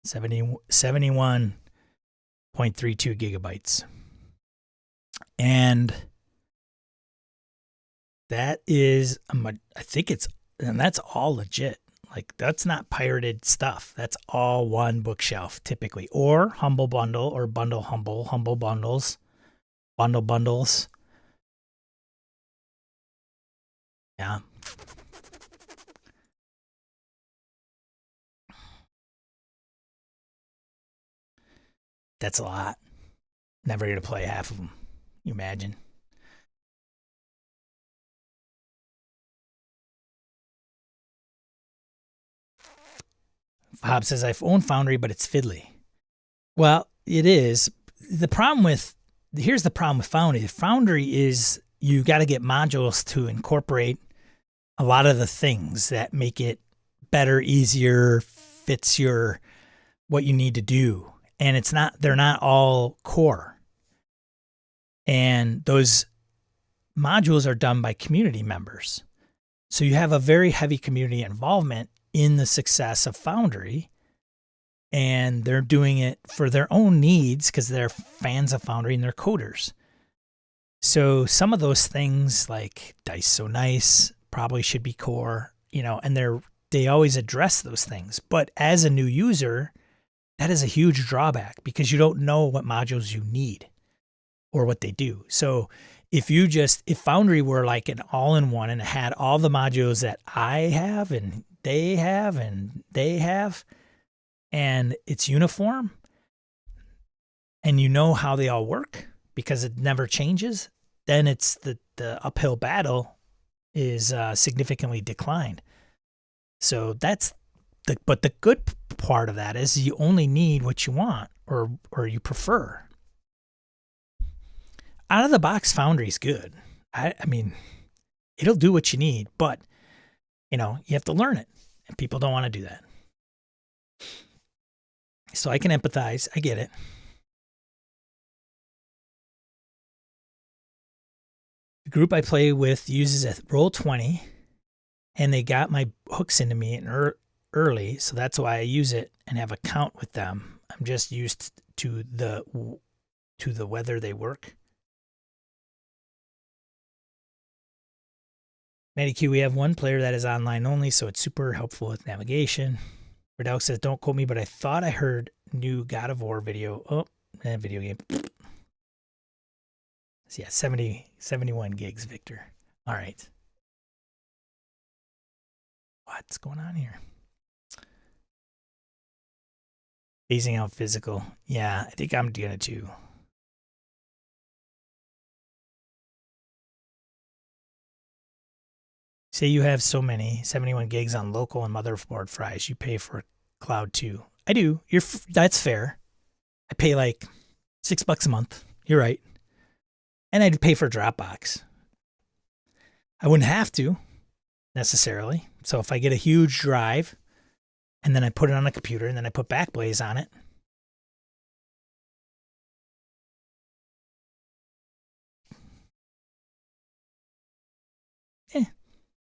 $71.32 gigabytes. And that is, I think it's, and that's all legit. Like, that's not pirated stuff. That's all one bookshelf typically, or Humble Bundle, or Humble Bundles, bundles. Yeah. That's a lot. Never going to play half of them. You imagine? Hob says, I've owned Foundry, but it's fiddly. Well, it is. The problem with, here's the problem with Foundry. Foundry is you got to get modules to incorporate a lot of the things that make it better, easier, fits your, what you need to do. And it's not, they're not all core. And those modules are done by community members. So you have a very heavy community involvement in the success of Foundry, and they're doing it for their own needs because they're fans of Foundry and they're coders. So some of those things like Dice So Nice probably should be core, you know, and they always address those things. But as a new user, that is a huge drawback because you don't know what modules you need or what they do. So if Foundry were like an all-in-one and it had all the modules that I have and they have and they have, and it's uniform, and you know how they all work because it never changes, then it's the uphill battle is significantly declined. So that's but the good part of that is you only need what you want or you prefer. Out of the box, Foundry is good. I mean, it'll do what you need, but you know, you have to learn it, and people don't want to do that. So I can empathize. I get it. The group I play with uses a Roll20, and they got my hooks into me early, so that's why I use it and have a count with them. I'm just used to the whether they work. MediQ, we have one player that is online only, so it's super helpful with navigation. Redel says, don't quote me, but I thought I heard new God of War video. Oh, video game. So yeah, 71 gigs, Victor. All right. What's going on here? Phasing out physical. Yeah, I think I'm gonna too. Say you have so many 71 gigs on local and motherboard fries, you pay for cloud too. I do. That's fair. I pay like $6 a month. You're right. And I'd pay for Dropbox. I wouldn't have to necessarily. So if I get a huge drive and then I put it on a computer and then I put Backblaze on it,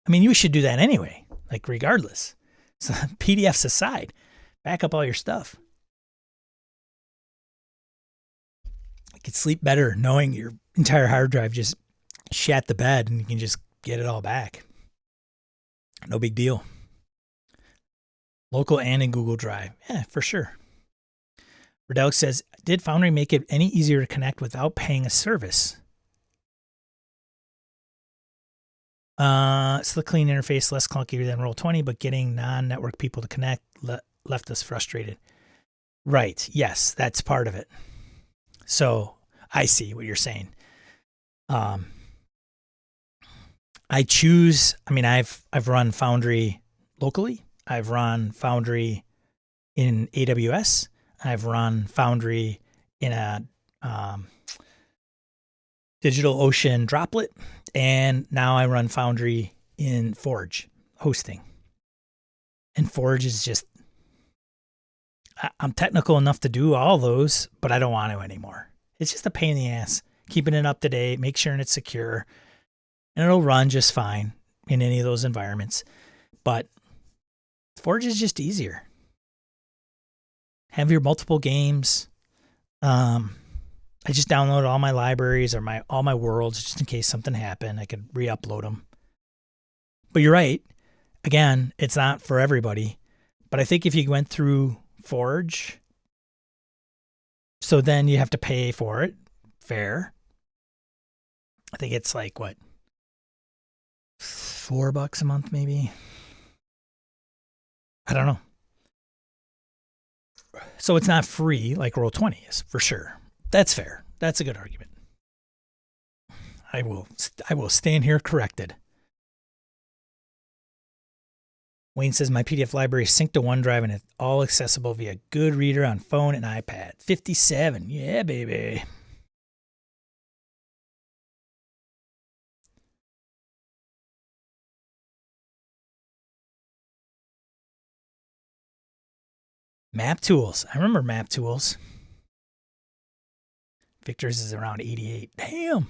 I mean, you should do that anyway, like regardless. So PDFs aside, back up all your stuff. You could sleep better knowing your entire hard drive just shat the bed and you can just get it all back. No big deal. Local and in Google Drive. Yeah, for sure. Redelic says, did Foundry make it any easier to connect without paying a service? Slick, clean interface, less clunky than Roll20, but getting non-network people to connect left us frustrated. Right. Yes, that's part of it. So I see what you're saying. I've run Foundry locally. I've run Foundry in AWS. I've run Foundry in a DigitalOcean droplet. And now I run Foundry in Forge hosting. And Forge is just, I'm technical enough to do all those, but I don't want to anymore. It's just a pain in the ass. Keeping it up to date, make sure it's secure, and it'll run just fine in any of those environments. But Forge is just easier. Have your multiple games. I just download all my libraries or all my worlds just in case something happened. I could re-upload them. But you're right. Again, it's not for everybody. But I think if you went through Forge, so then you have to pay for it. Fair. I think it's like, what? $4 a month maybe? I don't know. So it's not free like Roll20 is, for sure. That's fair. That's a good argument. I will stand here corrected. Wayne says my PDF library is synced to OneDrive and it's all accessible via Goodreader on phone and iPad. 57. Yeah, baby. Map tools. I remember map tools. Victor's is around 88. Damn.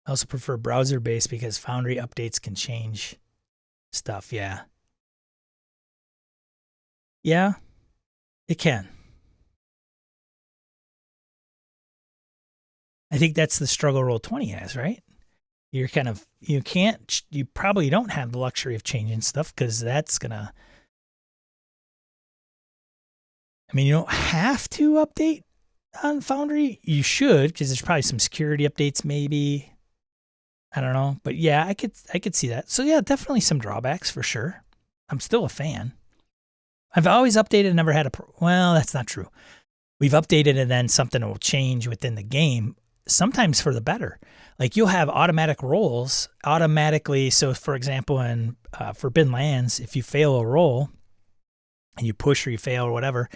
I also prefer browser-based because Foundry updates can change stuff. Yeah. Yeah, it can. I think that's the struggle Roll20 has, right? You probably don't have the luxury of changing stuff because that's going to, you don't have to update on Foundry. You should, because there's probably some security updates maybe. I don't know. But yeah, I could see that. So yeah, definitely some drawbacks for sure. I'm still a fan. I've always updated and never had well, that's not true. We've updated and then something will change within the game, sometimes for the better. Like you'll have automatic rolls automatically. So for example, in Forbidden Lands, if you fail a roll and you push or you fail or whatever,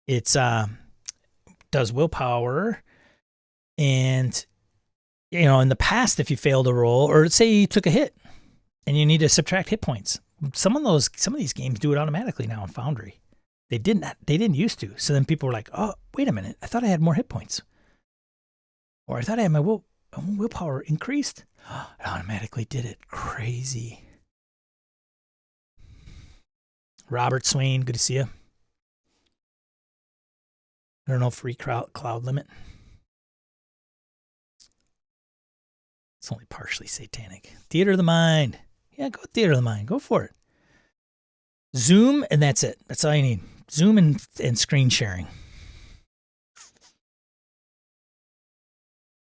it's does willpower. And in the past, if you failed a roll or say you took a hit and you need to subtract hit points, some of these games do it automatically now in Foundry. They didn't used to. So then people were like, oh, wait a minute, I thought I had more hit points. Or I thought I had my willpower increased. It automatically did it. Crazy. Robert Swain, good to see you. I don't know, free cloud limit. It's only partially satanic. Theater of the mind. Yeah, go Theater of the mind. Go for it. Zoom, and that's it. That's all you need. Zoom and screen sharing.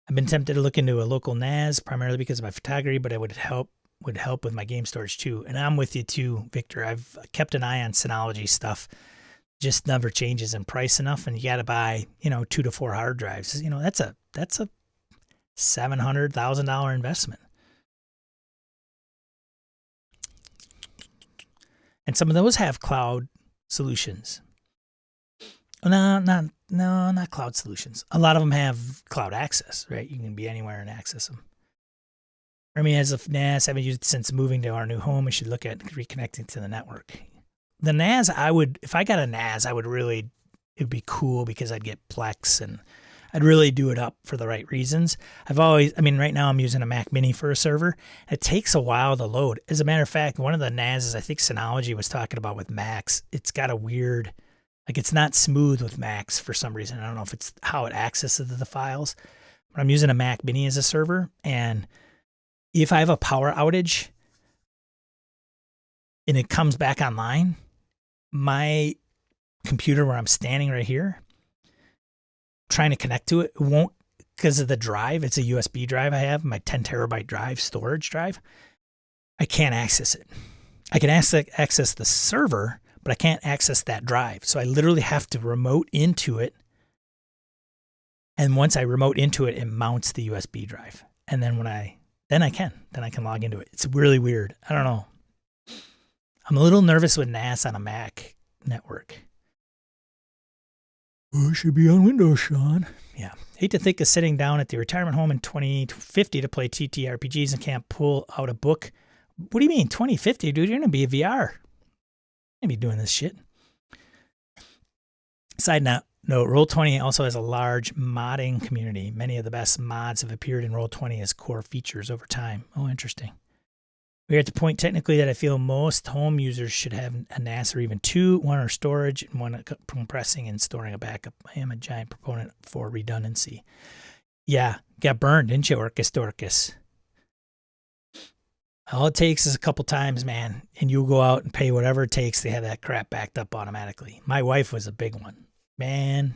I've been tempted to look into a local NAS, primarily because of my photography, but it would help with my game storage too. And I'm with you too, Victor. I've kept an eye on Synology stuff. Just never changes in price enough, and you got to buy, 2 to 4 hard drives. That's a $700,000 investment. And some of those have cloud solutions. No, not cloud solutions. A lot of them have cloud access, right? You can be anywhere and access them. I mean, as of NAS, I haven't used it since moving to our new home. We should look at reconnecting to the network. The NAS, if I got a NAS, it'd be cool because I'd get Plex and I'd really do it up for the right reasons. Right now I'm using a Mac Mini for a server. It takes a while to load. As a matter of fact, one of the NASs I think Synology was talking about with Macs, it's got a weird, it's not smooth with Macs for some reason. I don't know if it's how it accesses the files, but I'm using a Mac Mini as a server. And if I have a power outage and it comes back online, my computer where I'm standing right here, trying to connect to it, won't, because of the drive. It's a USB drive I have, my 10 terabyte drive, storage drive. I can't access it. I can access the server, but I can't access that drive. So I literally have to remote into it. And once I remote into it, it mounts the USB drive. And then I can log into it. It's really weird. I don't know. I'm a little nervous with NAS on a Mac network. Oh, it should be on Windows, Sean. Yeah. Hate to think of sitting down at the retirement home in 2050 to play TTRPGs and can't pull out a book. What do you mean, 2050, dude? You're going to be a VR. You're going to be doing this shit. Side note, Roll20 also has a large modding community. Many of the best mods have appeared in Roll20 as core features over time. Oh, interesting. We're at the point technically that I feel most home users should have a NAS or even two, one for storage and one compressing and storing a backup. I am a giant proponent for redundancy. Yeah, got burned, didn't you, Orcus? All it takes is a couple times, man, and you go out and pay whatever it takes to have that crap backed up automatically. My wife was a big one. Man.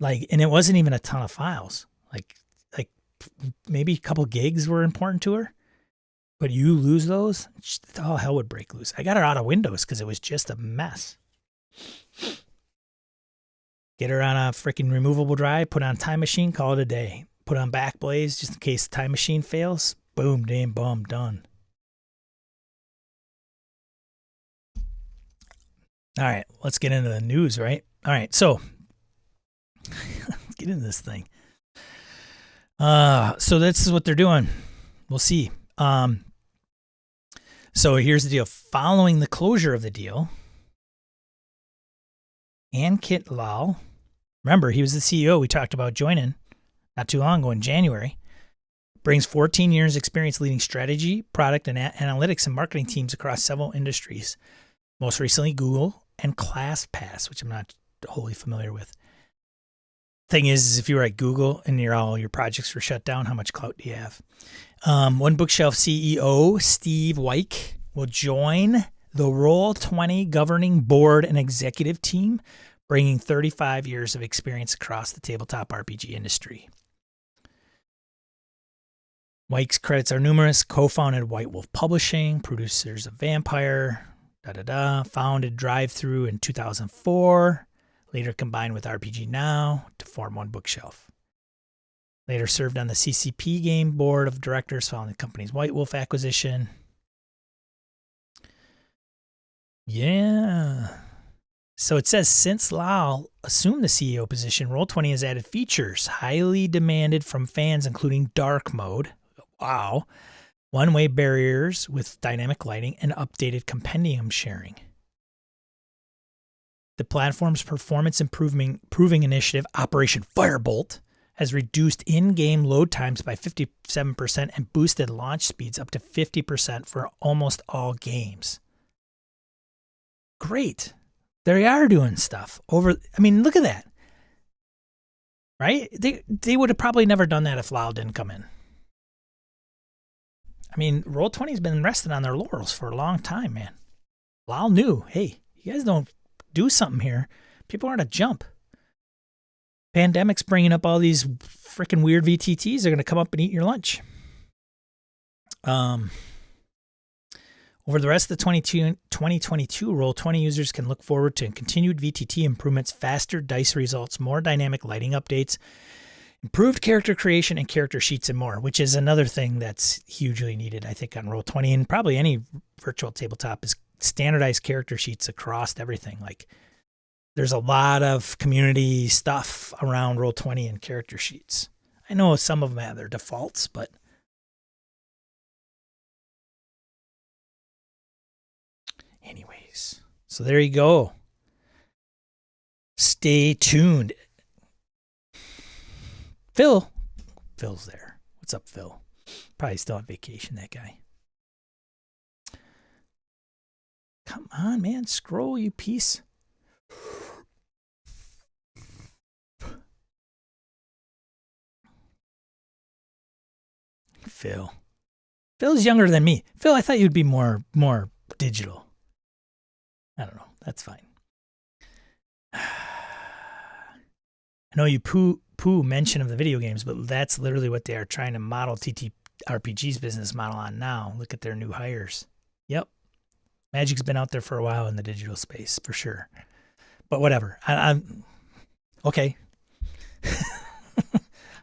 And it wasn't even a ton of files. Like maybe a couple gigs were important to her. But you lose those, all hell would break loose. I got her out of Windows because it was just a mess. Get her on a freaking removable drive, put on Time Machine, call it a day. Put on Backblaze just in case Time Machine fails. Boom, damn, boom, done. All right, let's get into the news, right? All right, so let's get into this thing. So this is what they're doing. We'll see. So here's the deal. Following the closure of the deal, Ankit Lal, remember, he was the CEO we talked about joining not too long ago in January, brings 14 years experience leading strategy, product, and analytics and marketing teams across several industries, most recently Google and ClassPass, which I'm not wholly familiar with. Thing is if you were at Google and all your projects were shut down, how much clout do you have? One Bookshelf CEO, Steve Wyke, will join the Roll20 governing board and executive team, bringing 35 years of experience across the tabletop RPG industry. Wyke's credits are numerous. Co-founded White Wolf Publishing, producers of Vampire, founded Drive-Thru in 2004, later combined with RPG Now to form One Bookshelf. Later served on the CCP game board of directors following the company's White Wolf acquisition. Yeah. So it says, since Lal assumed the CEO position, Roll20 has added features highly demanded from fans, including dark mode. Wow. One-way barriers with dynamic lighting and updated compendium sharing. The platform's performance improving initiative, Operation Firebolt, has reduced in-game load times by 57% and boosted launch speeds up to 50% for almost all games. Great. They are doing stuff look at that. Right? They would have probably never done that if Lal didn't come in. Roll20 has been resting on their laurels for a long time, man. Lal knew, hey, you guys don't do something here, people aren't a jump. Pandemic's bringing up all these freaking weird VTTs. They're going to come up and eat your lunch. Over the rest of the 2022, Roll20 users can look forward to continued VTT improvements, faster dice results, more dynamic lighting updates, improved character creation, and character sheets and more, which is another thing that's hugely needed, I think, on Roll20, and probably any virtual tabletop is standardized character sheets across everything. Like there's a lot of community stuff around Roll20 and character sheets. I know some of them have their defaults, but anyways, so there you go. Stay tuned. Phil's there. What's up, Phil? Probably still on vacation, that guy. Come on, man. Scroll, you piece. Phil's younger than me. Phil, I thought you'd be more digital. I don't know. That's fine. I know you poo mention of the video games, but that's literally what they are trying to model TTRPG's business model on now. Look at their new hires. Yep. Magic's been out there for a while in the digital space, for sure. But whatever. I'm okay.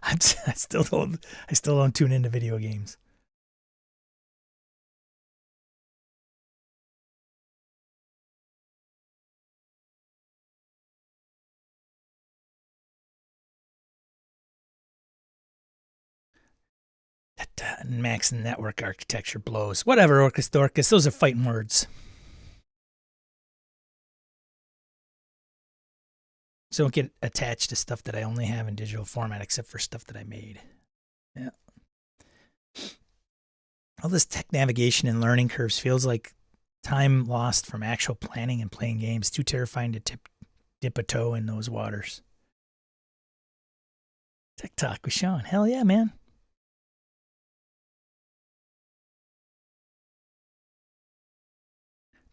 I still don't tune into video games. That Max network architecture blows. Whatever, Orcus Dorcas. Those are fighting words. So don't get attached to stuff that I only have in digital format, except for stuff that I made. Yeah. All this tech navigation and learning curves feels like time lost from actual planning and playing games. Too terrifying to dip a toe in those waters. TikTok with Sean. Hell yeah, man.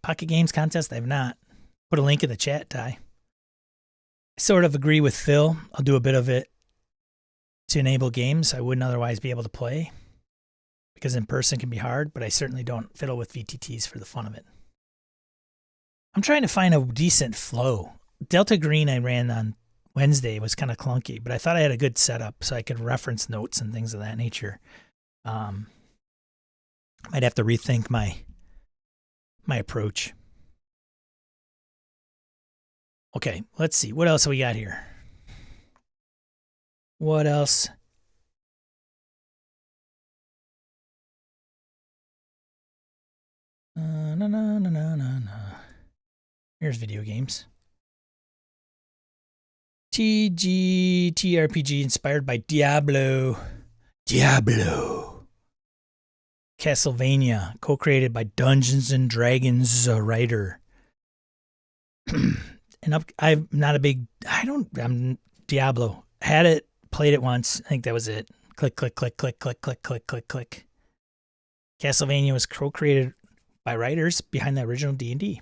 Pocket Games contest? I have not. Put a link in the chat, Ty. I sort of agree with Phil. I'll do a bit of it to enable games I wouldn't otherwise be able to play, because in person can be hard, but I certainly don't fiddle with VTTs for the fun of it. I'm trying to find a decent flow. Delta Green I ran on Wednesday was kind of clunky, but I thought I had a good setup so I could reference notes and things of that nature. Might have to rethink my approach. Okay, let's see. What else have we got here? What else? No. Here's video games. TTRPG inspired by Diablo. Castlevania, co-created by Dungeons and Dragons writer. And I'm not a big, I'm Diablo. Had it, played it once. I think that was it. Click. Castlevania was co-created by writers behind the original D&D.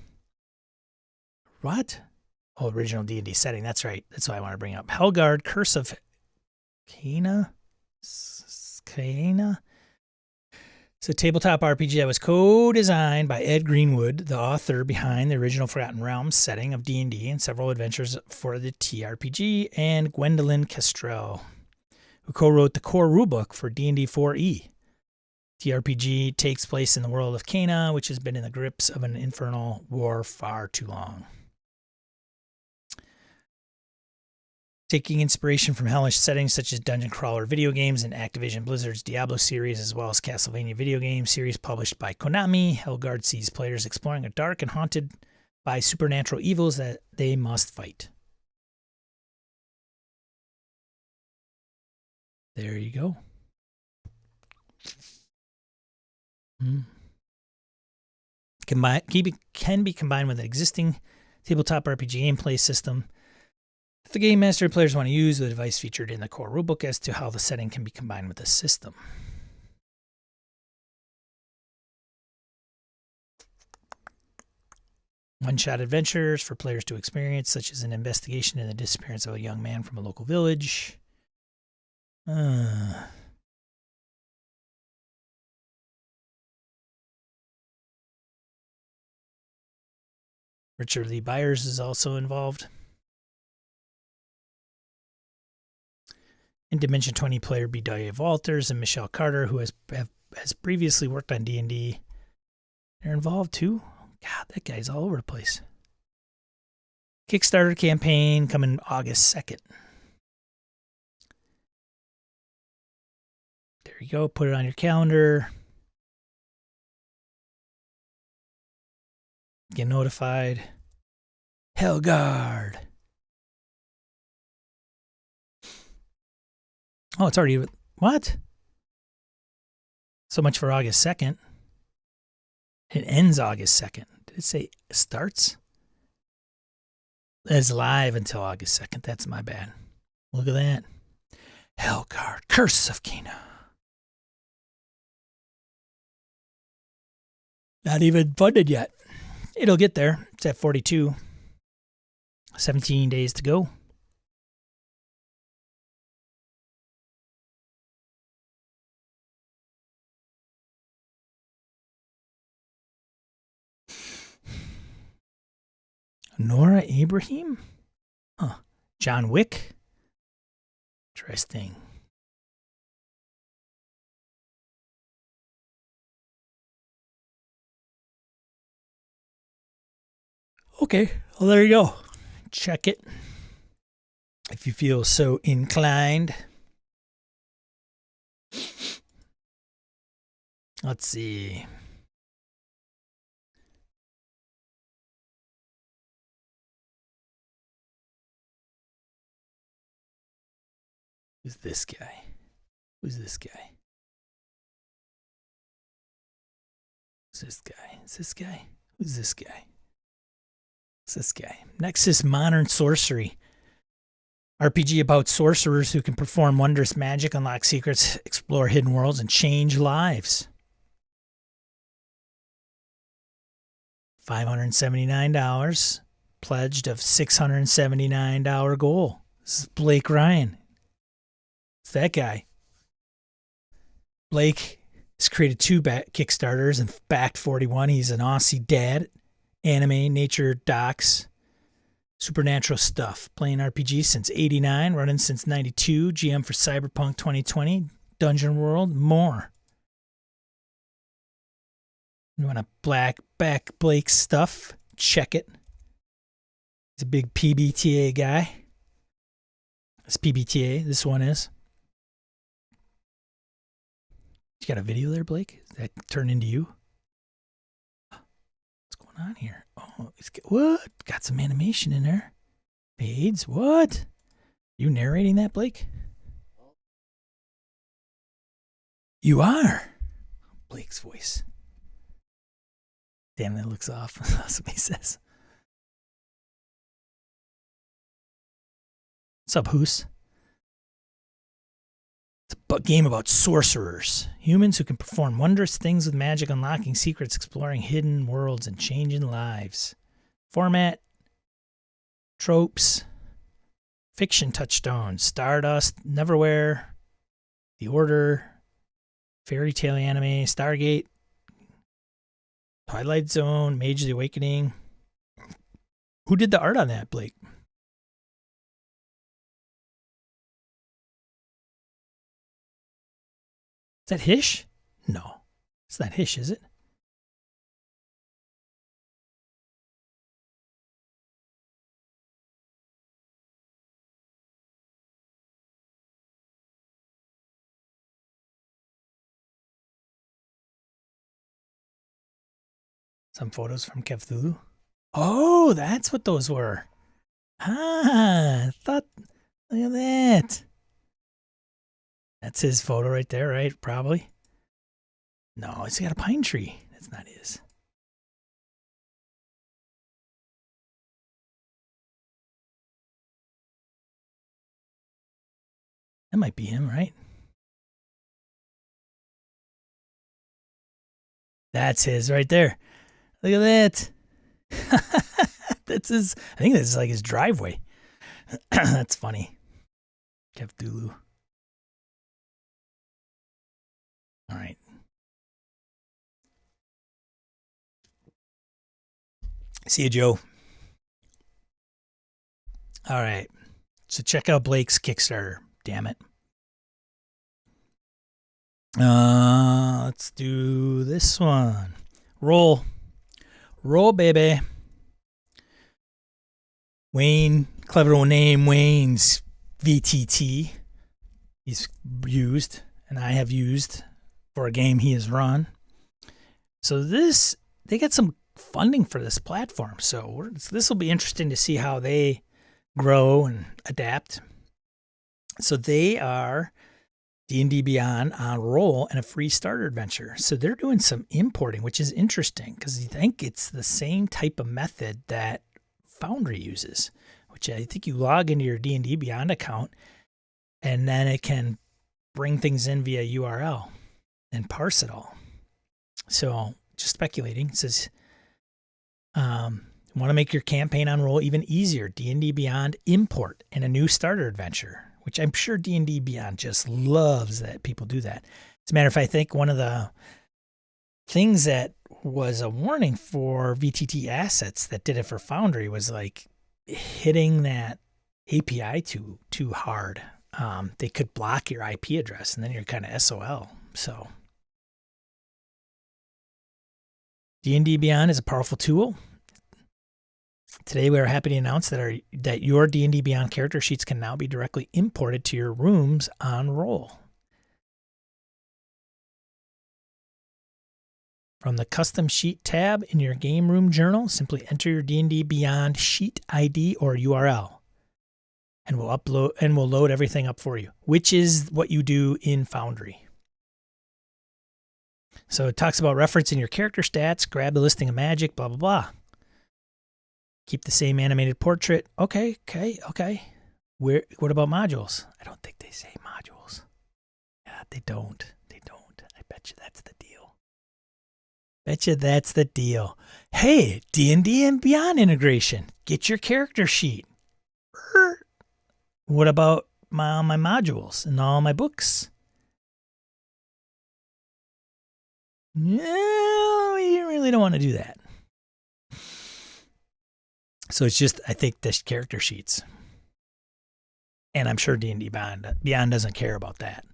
What? Oh, original D&D setting. That's right. That's what I want to bring up. Helgard, Curse of Cana? It's a tabletop RPG that was co-designed by Ed Greenwood, the author behind the original Forgotten Realms setting of D&D and several adventures for the TRPG, and Gwendolyn Kestrel, who co-wrote the core rulebook for D&D 4E. TRPG takes place in the world of Cana, which has been in the grips of an infernal war far too long. Taking inspiration from hellish settings such as dungeon crawler video games and Activision Blizzard's Diablo series, as well as Castlevania video game series published by Konami, Helgard sees players exploring a dark and haunted by supernatural evils that they must fight. There you go. Can be combined with an existing tabletop RPG gameplay system. If the game master players want to use the device featured in the core rulebook as to how the setting can be combined with the system. One-shot adventures for players to experience, such as an investigation in the disappearance of a young man from a local village. Richard Lee Byers is also involved. In Dimension 20 player B. Dave Walters and Michelle Carter, who has previously worked on D&D. They're involved too? God, that guy's all over the place. Kickstarter campaign coming August 2nd. There you go. Put it on your calendar. Get notified. Hellguard. Oh, it's already... What? So much for August 2nd. It ends August 2nd. Did it say it starts? It's live until August 2nd. That's my bad. Look at that. Hellguard. Curse of Kena. Not even funded yet. It'll get there. It's at 42. 17 days to go. Nora Ibrahim? Huh. John Wick? Interesting. Okay, well, there you go. Check it if you feel so inclined. Let's see. Who's this guy? Who's this guy? Who's this guy? Is this guy? Who's this guy? Who's this guy? Nexus Modern Sorcery. RPG about sorcerers who can perform wondrous magic, unlock secrets, explore hidden worlds, and change lives. $579. Pledged of $679 goal. This is Blake Ryan. It's that guy. Blake has created 2 Kickstarters and backed 41. He's an Aussie dad. Anime, nature docs, supernatural stuff. Playing RPG since 89, running since 92. GM for Cyberpunk 2020, Dungeon World, more. You want to back Blake's stuff? Check it. He's a big PBTA guy. It's PBTA, this one is. You got a video there, Blake? Is that turned into you? What's going on here? Oh, what? Got some animation in there. Fades? What? You narrating that, Blake? You are. Blake's voice. Damn, that looks off. That's what he says. What's up, Hoos? It's a game about sorcerers. Humans who can perform wondrous things with magic, unlocking secrets, exploring hidden worlds, and changing lives. Format. Tropes. Fiction touchstones. Stardust. Neverwhere. The Order. Fairy Tale Anime. Stargate. Twilight Zone. Mage of the Awakening. Who did the art on that, Blake? Is that Hish? No. It's not Hish, is it? Some photos from Cthulhu. Oh, that's what those were. Ah, I thought, look at that. That's his photo right there, right? Probably. No, it's got a pine tree. That's not his. That might be him, right? That's his right there. Look at that. That's his. I think that's like his driveway. That's funny. Cthulhu. All right. See you, Joe. All right. So check out Blake's Kickstarter. Damn it. Let's do this one. Roll Roll, baby. Wayne, clever old name, Wayne's VTT. He's used, and I have used for a game he has run. So they get some funding for this platform. So this will be interesting to see how they grow and adapt. So they are D&D Beyond on roll and a free starter adventure. So they're doing some importing, which is interesting because you think it's the same type of method that Foundry uses, which I think you log into your D&D Beyond account and then it can bring things in via URL and parse it all. So just speculating, it says, want to make your campaign on roll even easier, D&D Beyond import and a new starter adventure, which I'm sure D&D Beyond just loves that people do that. As a matter of fact, I think one of the things that was a warning for VTT assets that did it for Foundry was like hitting that API too hard. They could block your IP address and then you're kind of SOL. So D&D Beyond is a powerful tool. Today we are happy to announce that your D&D Beyond character sheets can now be directly imported to your rooms on roll. From the custom sheet tab in your game room journal, simply enter your D&D Beyond sheet ID or URL, and we'll load everything up for you, which is what you do in Foundry. So it talks about referencing your character stats, grab the listing of magic, blah, blah, blah. Keep the same animated portrait. Okay. What about modules? I don't think they say modules. Yeah, they don't. I bet you that's the deal. Hey, D&D and Beyond integration. Get your character sheet. What about my modules and all my books? No, you really don't want to do that. So it's just, I think, the character sheets. And I'm sure D&D Beyond doesn't care about that.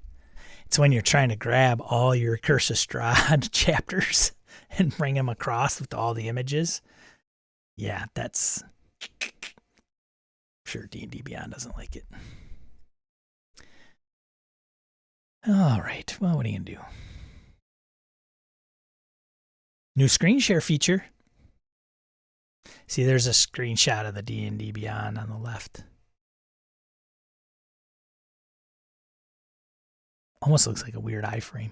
It's when you're trying to grab all your Curse of Strahd chapters and bring them across with all the images. Yeah, that's... I'm sure D&D Beyond doesn't like it. All right, well, what are you going to do? New screen share feature. See, there's a screenshot of the D&D Beyond on the left. Almost looks like a weird iframe.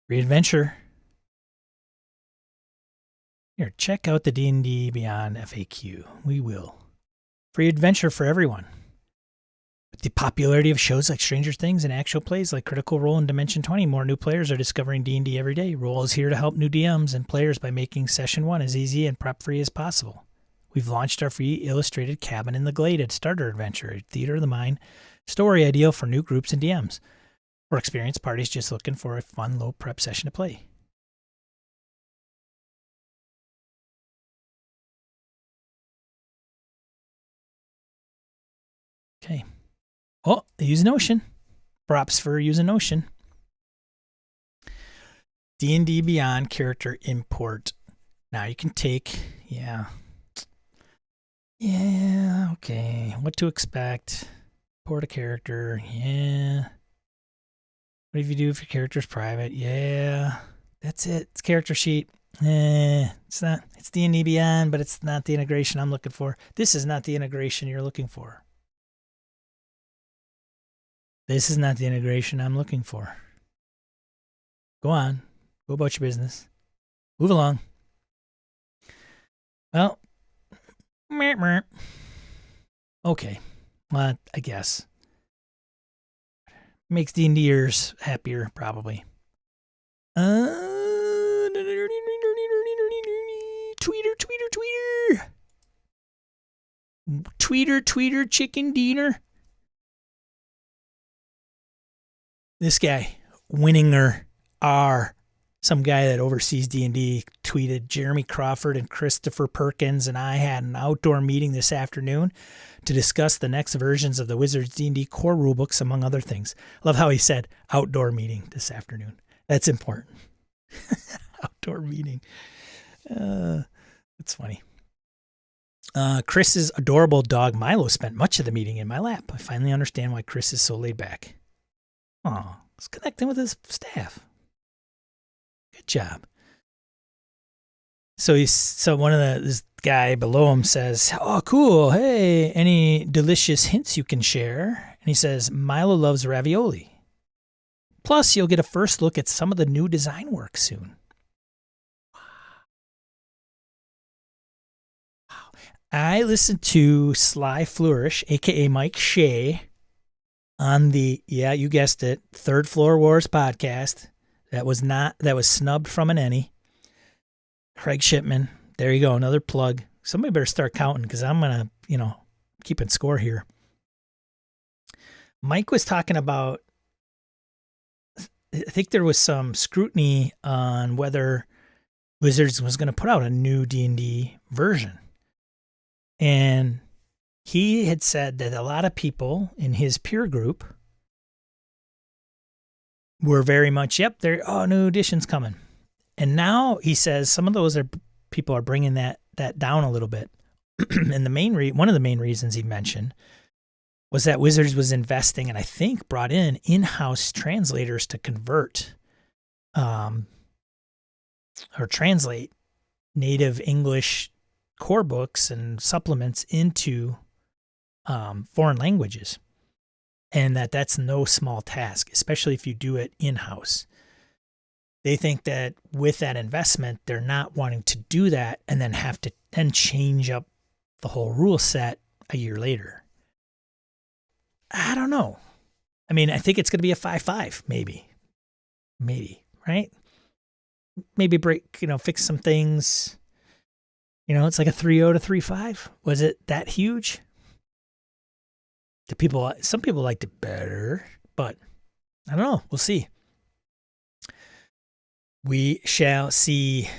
Free adventure. Here, check out the D&D Beyond FAQ. We will. Free adventure for everyone. With the popularity of shows like Stranger Things and actual plays like Critical Role and Dimension 20, more new players are discovering D&D every day. Roll is here to help new DMs and players by making Session 1 as easy and prep-free as possible. We've launched our free illustrated Cabin in the Glade starter adventure, a theater of the mind story ideal for new groups and DMs, or experienced parties just looking for a fun, low-prep session to play. Okay. Oh, use Notion. Props for using Notion. D&D Beyond character import. Now you can take, okay. What to expect. Import a character. Yeah. What if you do if your character's private? Yeah. That's it. It's character sheet. It's not. It's D&D Beyond, but it's not the integration I'm looking for. This is not the integration you're looking for. This is not the integration I'm looking for. Go on. Go about your business. Move along. Well, okay. Well, I guess. Makes D&Ders happier, probably. Tweeter, chicken dinner. This guy, Winninger R. some guy that oversees D&D tweeted, Jeremy Crawford and Christopher Perkins and I had an outdoor meeting this afternoon to discuss the next versions of the Wizards D&D core rulebooks, among other things. Love how he said outdoor meeting this afternoon. That's important. Outdoor meeting. That's funny. Chris's adorable dog Milo spent much of the meeting in my lap. I finally understand why Chris is so laid back. Aw, he's connecting with his staff. Good job. So this guy below him says, "Oh, cool. Hey, any delicious hints you can share?" And he says, "Milo loves ravioli. Plus, you'll get a first look at some of the new design work soon." Wow. I listened to Sly Flourish, aka Mike Shea, on the, yeah, you guessed it, Third Floor Wars podcast. That was snubbed from an Any. Craig Shipman. There you go. Another plug. Somebody better start counting because I'm going to, keeping score here. Mike was talking about, I think there was some scrutiny on whether Wizards was going to put out a new D&D version. And he had said that a lot of people in his peer group were very much, new edition's coming. And now he says some of those people are bringing that down a little bit. And one of the main reasons he mentioned was that Wizards was investing, and I think brought in-house translators to convert or translate native English core books and supplements into foreign languages. And that's no small task, especially if you do it in-house. They think that with that investment, they're not wanting to do that and then have to then change up the whole rule set a year later. I don't know. I mean, I think it's going to be a 5-5, maybe, right? Maybe fix some things. It's like a 3-0 to 3-5. Was it that huge? Some people liked it better, but I don't know. We'll see. We shall see.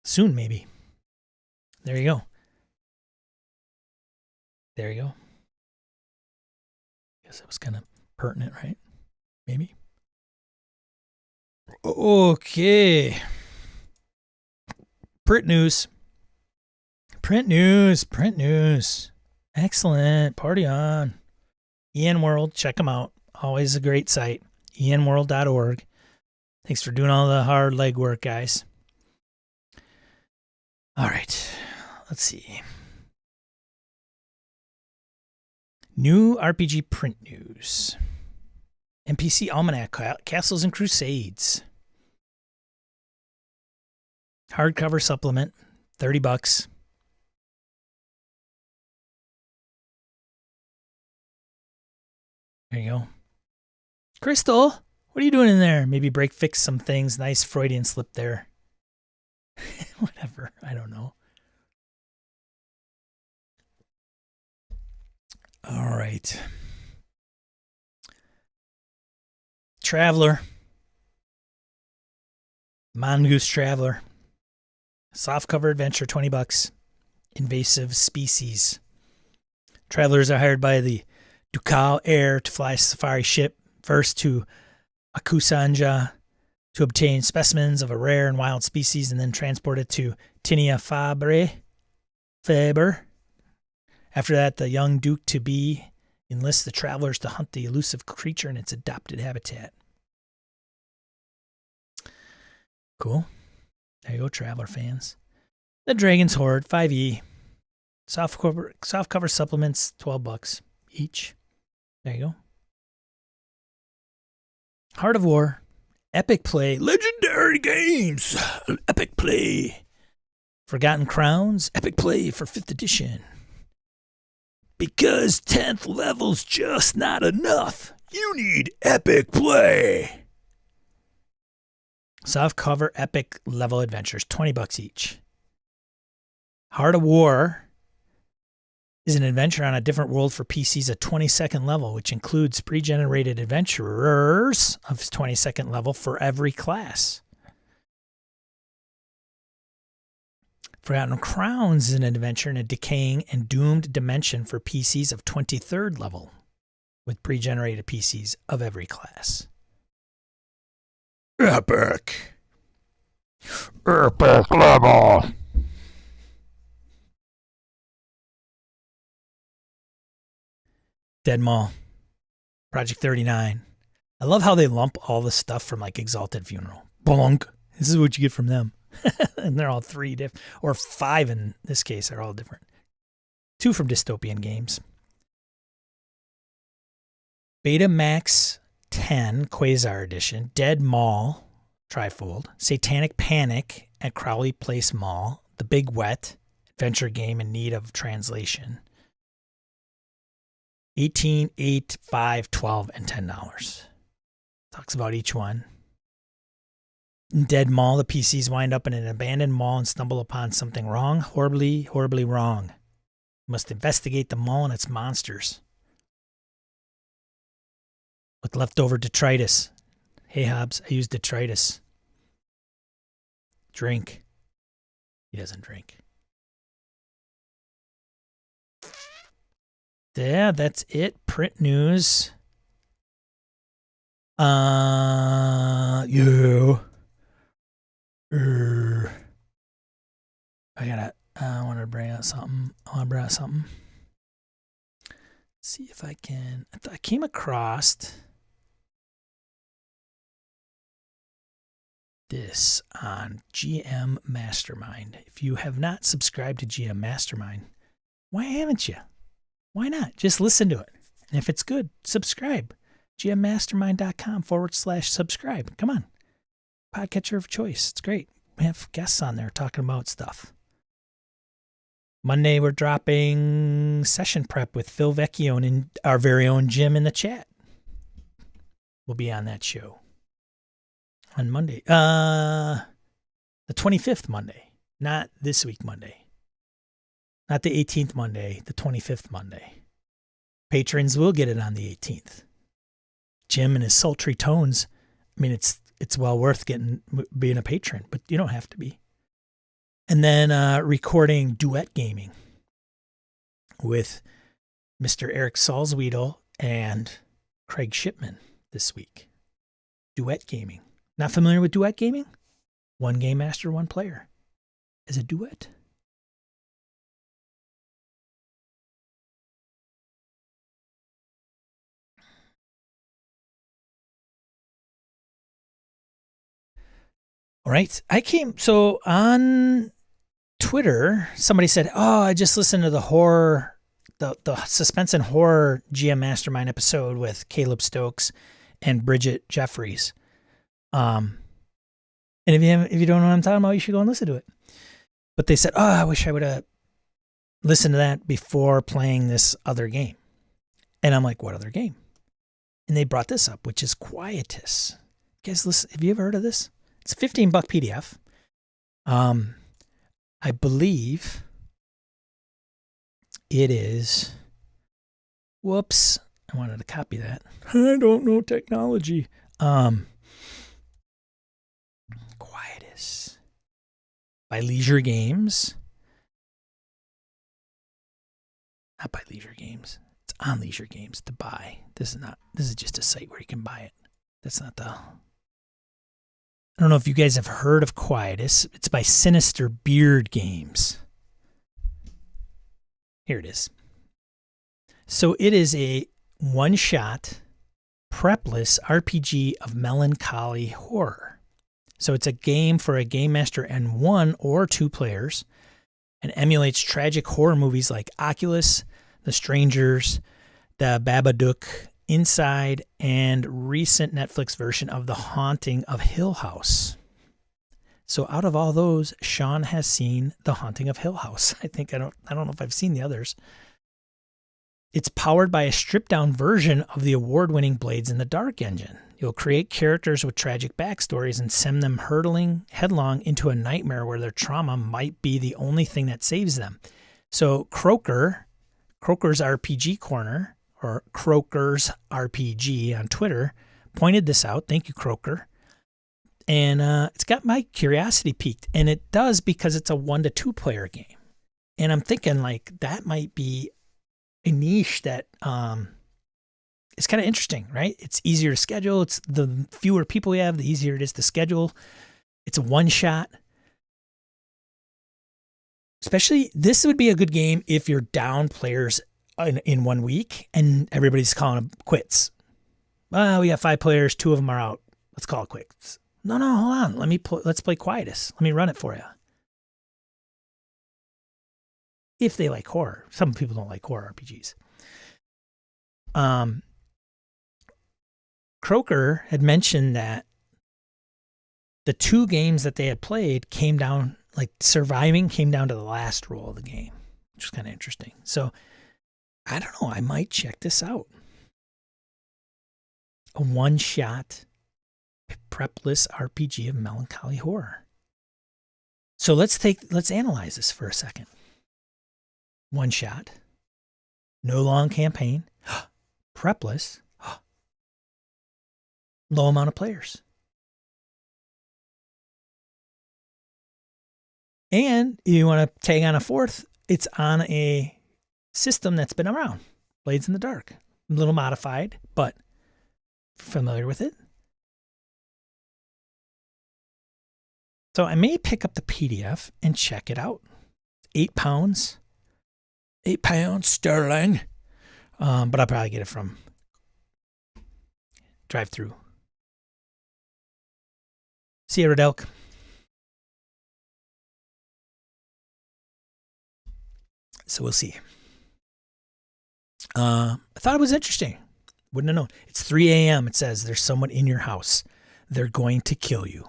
Soon, maybe. There you go. Guess that was kind of pertinent, right? Maybe. Okay. Print news. Excellent. Party on. EN World. Check them out. Always a great site. enworld.org. Thanks for doing all the hard legwork, guys. All right. Let's see. New RPG print news. NPC Almanac, Castles and Crusades. Hardcover supplement, $30. There you go. Crystal, what are you doing in there? Maybe fix some things. Nice Freudian slip there. Whatever. I don't know. All right. Traveler. Mongoose Traveler. Softcover adventure, $20. Invasive species. Travelers are hired by the Ducal Air to fly a safari ship first to Akusanja to obtain specimens of a rare and wild species and then transported to Tinia Faber. After that, the young Duke-to-be enlists the travelers to hunt the elusive creature in its adopted habitat. Cool. There you go, Traveler fans. The Dragon's Horde, 5e. Softcover supplements, $12 each. There you go. Heart of War. Epic Play. Legendary Games. Epic Play. Forgotten Crowns. Epic Play for 5th edition. Because 10th level's just not enough. You need Epic Play. Softcover epic level adventures, $20 each. Heart of War is an adventure on a different world for PCs at 22nd level, which includes pre-generated adventurers of 22nd level for every class. Forgotten Crowns is an adventure in a decaying and doomed dimension for PCs of 23rd level, with pre-generated PCs of every class. Epic level. Dead Mall, Project 39. I love how they lump all the stuff from like Exalted Funeral. Bonk. This is what you get from them. And they're all 3 different, or 5 in this case, are all different. 2 from Dystopian Games. Betamax 10 Quasar Edition, Dead Mall Trifold, Satanic Panic at Crowley Place Mall, The Big Wet, adventure game in need of translation. 18, 8, 5, 12, and $10. Talks about each one. In Dead Mall, the PCs wind up in an abandoned mall and stumble upon something wrong, horribly, horribly wrong. You must investigate the mall and its monsters. With leftover detritus. Hey, Hobbs, I used detritus. Drink. He doesn't drink. Yeah, that's it. Print news. Yeah. I want to bring out something. Let's see if I can. I came across this on GM Mastermind. If you have not subscribed to GM Mastermind, why haven't you? Why not? Just listen to it. And if it's good, subscribe. gmmastermind.com/subscribe. Come on. Podcatcher of choice. It's great. We have guests on there talking about stuff. Monday, we're dropping session prep with Phil Vecchione and our very own Jim in the chat. We'll be on that show on Monday. The 25th Monday. Not this week Monday. Not the 18th Monday, the 25th Monday. Patrons will get it on the 18th. Jim and his sultry tones. I mean, it's well worth being a patron, but you don't have to be. And then recording duet gaming with Mr. Eric Salzwedel and Craig Shipman this week. Duet gaming. Not familiar with duet gaming? One game master, one player. As a duet. All right. So on Twitter, somebody said, oh, I just listened to the suspense and horror GM Mastermind episode with Caleb Stokes and Bridget Jeffries. And if you don't know what I'm talking about, you should go and listen to it. But they said, oh, I wish I would have listened to that before playing this other game. And I'm like, what other game? And they brought this up, which is Quietus. You guys, listen, have you ever heard of this? It's a $15 PDF. I believe it is. Whoops. I wanted to copy that. I don't know technology. Quietus. By Leisure Games. Not by Leisure Games. It's on Leisure Games to buy. This is just a site where you can buy it. That's not the... I don't know if you guys have heard of Quietus. It's by Sinister Beard Games. Here it is. So it is a one-shot, prepless RPG of melancholy horror. So it's a game for a game master and 1 or 2 players, and emulates tragic horror movies like Oculus, The Strangers, The Babadook, Inside, and recent Netflix version of The Haunting of Hill House. So out of all those, Sean has seen The Haunting of Hill House. I don't know if I've seen the others. It's powered by a stripped-down version of the award-winning Blades in the Dark engine. You'll create characters with tragic backstories and send them hurtling headlong into a nightmare where their trauma might be the only thing that saves them. So Croker's RPG Corner, or Croker's RPG on Twitter, pointed this out. Thank you, Croker. And it's got my curiosity piqued. And it does because it's a 1 to 2 player game. And I'm thinking like that might be a niche that is kind of interesting, right? It's easier to schedule. It's the fewer people you have, the easier it is to schedule. It's a one shot. Especially, this would be a good game if you're down players in 1 week and everybody's calling them quits. Well, we got 5 players, 2 of them are out. Let's call it quits. No, hold on. Let's play Quietus. Let me run it for you. If they like horror. Some people don't like horror RPGs. Croker had mentioned that the 2 games that they had played came down, like surviving came down to the last roll of the game, which was kind of interesting. So I don't know. I might check this out. A one-shot prepless RPG of melancholy horror. So let's analyze this for a second. One shot, no long campaign, prepless, low amount of players. And you want to tag on a 4th, it's on a system that's been around, Blades in the Dark. A little modified, but familiar with it. So I may pick up the PDF and check it out. £8. £8 sterling. But I'll probably get it from drive-through. Sierra Delk. So we'll see. I thought it was interesting. Wouldn't have known. It's 3 a.m. It says there's someone in your house. They're going to kill you.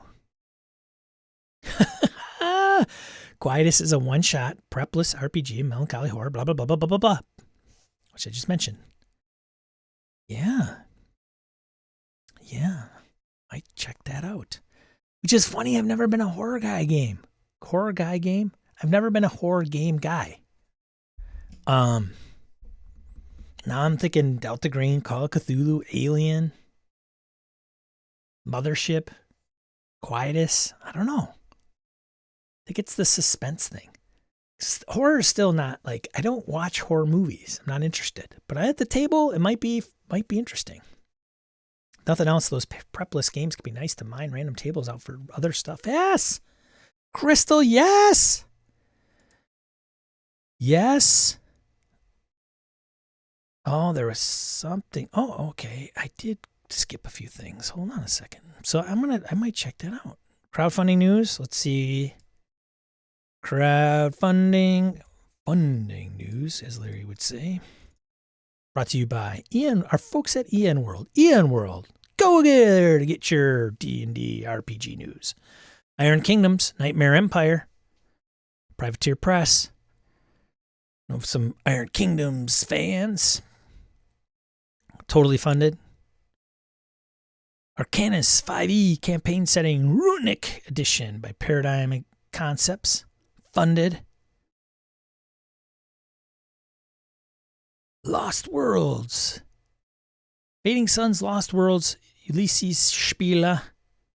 Quietus is a one-shot, prepless RPG, melancholy horror, blah, blah, blah, blah, blah, blah, blah, which I just mentioned. Yeah. Might check that out. Which is funny, I've never been a horror guy game. I've never been a horror game guy. Now I'm thinking Delta Green, Call of Cthulhu, Alien, Mothership, Quietus. I don't know. I think it's the suspense thing. Horror is still not like, I don't watch horror movies. I'm not interested. But at the table, it might be interesting. Nothing else, those prepless games could be nice to mine random tables out for other stuff. Yes! Crystal, yes! Yes! Oh, there was something. Oh, okay. I did skip a few things. Hold on a second. So I might check that out. Crowdfunding news. Let's see. Funding news, as Larry would say. Brought to you by our folks at EN World. EN World, go there to get your D&D RPG news. Iron Kingdoms, Nightmare Empire, Privateer Press. Know some Iron Kingdoms fans. Totally funded. Arcanus 5e campaign setting Runic edition by Paradigm Concepts. Funded. Lost Worlds. Fading Suns Lost Worlds Ulysses Spiele.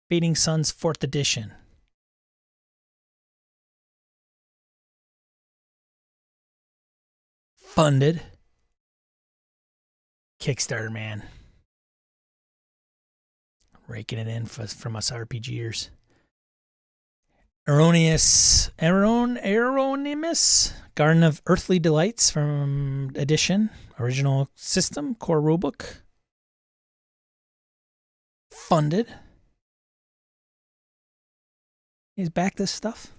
Fading Suns 4th edition. Funded. Kickstarter, man. Raking it in from us RPGers. Erroneous Garden of Earthly Delights from edition. Original system, core rulebook. Funded. Is back this stuff?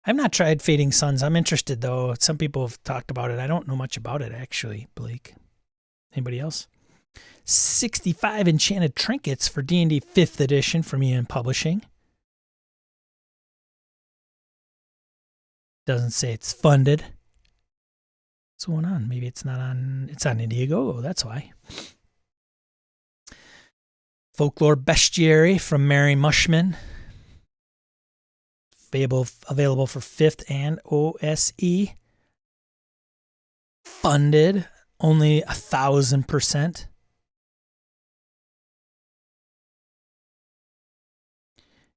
I've not tried Fading Suns. I'm interested, though. Some people have talked about it. I don't know much about it, actually, Blake. Anybody else? 65 Enchanted Trinkets for D&D 5th edition from EN Publishing. Doesn't say it's funded. What's going on? Maybe it's not on. It's on Indiegogo. That's why. Folklore Bestiary from Mary Mushman. Available for 5th and OSE. Funded only 1,000%.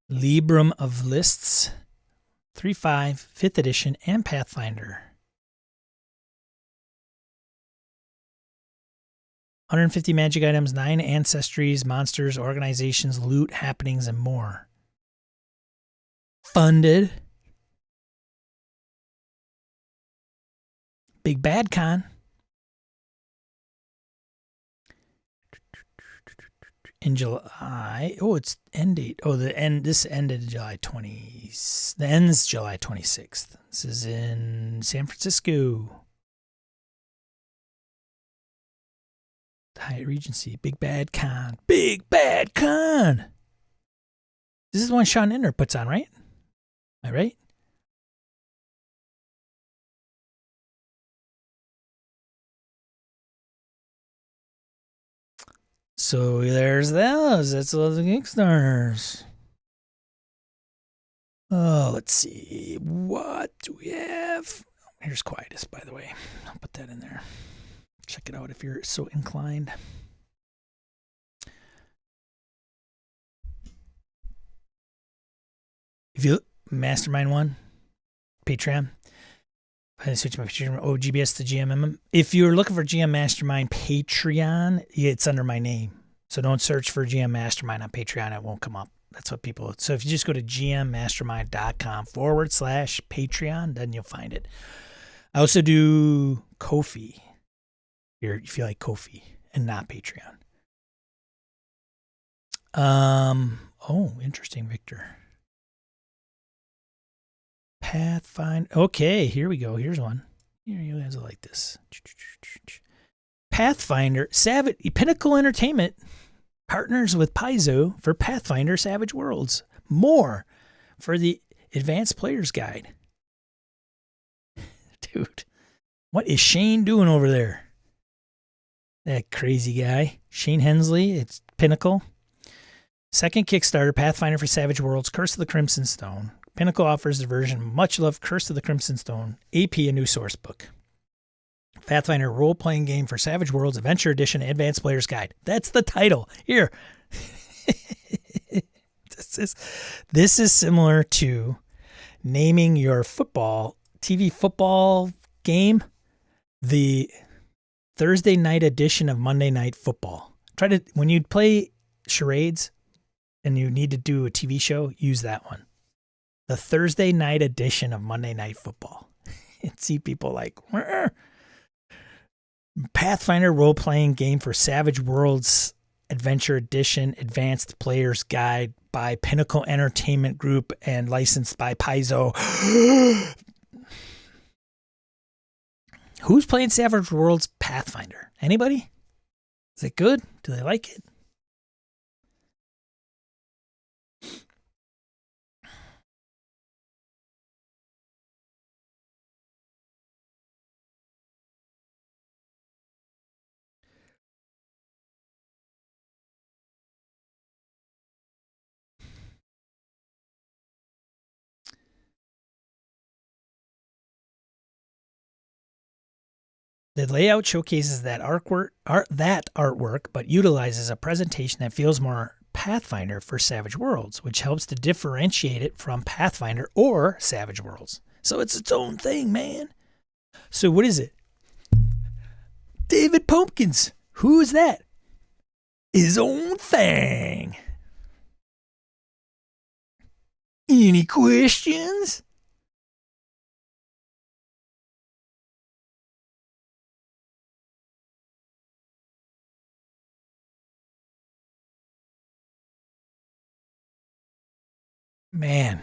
Librum of Lists, 3.5, 5th edition, and Pathfinder. 150 magic items, 9 ancestries, monsters, organizations, loot, happenings, and more. Funded. Big Bad Con. In July. Oh, it's end date. Oh, this ended July 20. The end's July 26th. This is in San Francisco. The Hyatt Regency. Big Bad Con. Big Bad Con. This is the one Sean Ender puts on, right? Am I right? So there's those. That's all the Kickstarters. Oh, let's see. What do we have? Here's Quietus, by the way. I'll put that in there. Check it out if you're so inclined. If you Mastermind one, Patreon. I switch my Patreon from OGBS to GMM. If you're looking for GM Mastermind Patreon, it's under my name. So don't search for GM Mastermind on Patreon. It won't come up. That's what people. So if you just go to gmmastermind.com/Patreon, then you'll find it. I also do Ko-fi. If you like Ko-fi and not Patreon. Oh, interesting, Victor. Pathfinder. Okay, here we go. Here's one. Here, you guys will like this. Pathfinder Savage Pinnacle Entertainment partners with Paizo for Pathfinder Savage Worlds. More for the Advanced Player's Guide. Dude, what is Shane doing over there? That crazy guy. Shane Hensley, it's Pinnacle. Second Kickstarter, Pathfinder for Savage Worlds, Curse of the Crimson Stone. Pinnacle offers the version much loved Curse of the Crimson Stone, AP, a new source book. Pathfinder role-playing game for Savage Worlds, Adventure Edition, Advanced Player's Guide. That's the title. Here. This is similar to naming your TV football game, the Thursday night edition of Monday Night Football. When you play charades and you need to do a TV show, use that one. The Thursday night edition of Monday Night Football. And see people like, Pathfinder role-playing game for Savage Worlds Adventure Edition, Advanced Player's Guide by Pinnacle Entertainment Group and licensed by Paizo. Who's playing Savage Worlds Pathfinder? Anybody? Is it good? Do they like it? The layout showcases that artwork, but utilizes a presentation that feels more Pathfinder for Savage Worlds, which helps to differentiate it from Pathfinder or Savage Worlds. So it's its own thing, man. So what is it? David Pumpkins. Who is that? His own thing. Any questions? Man.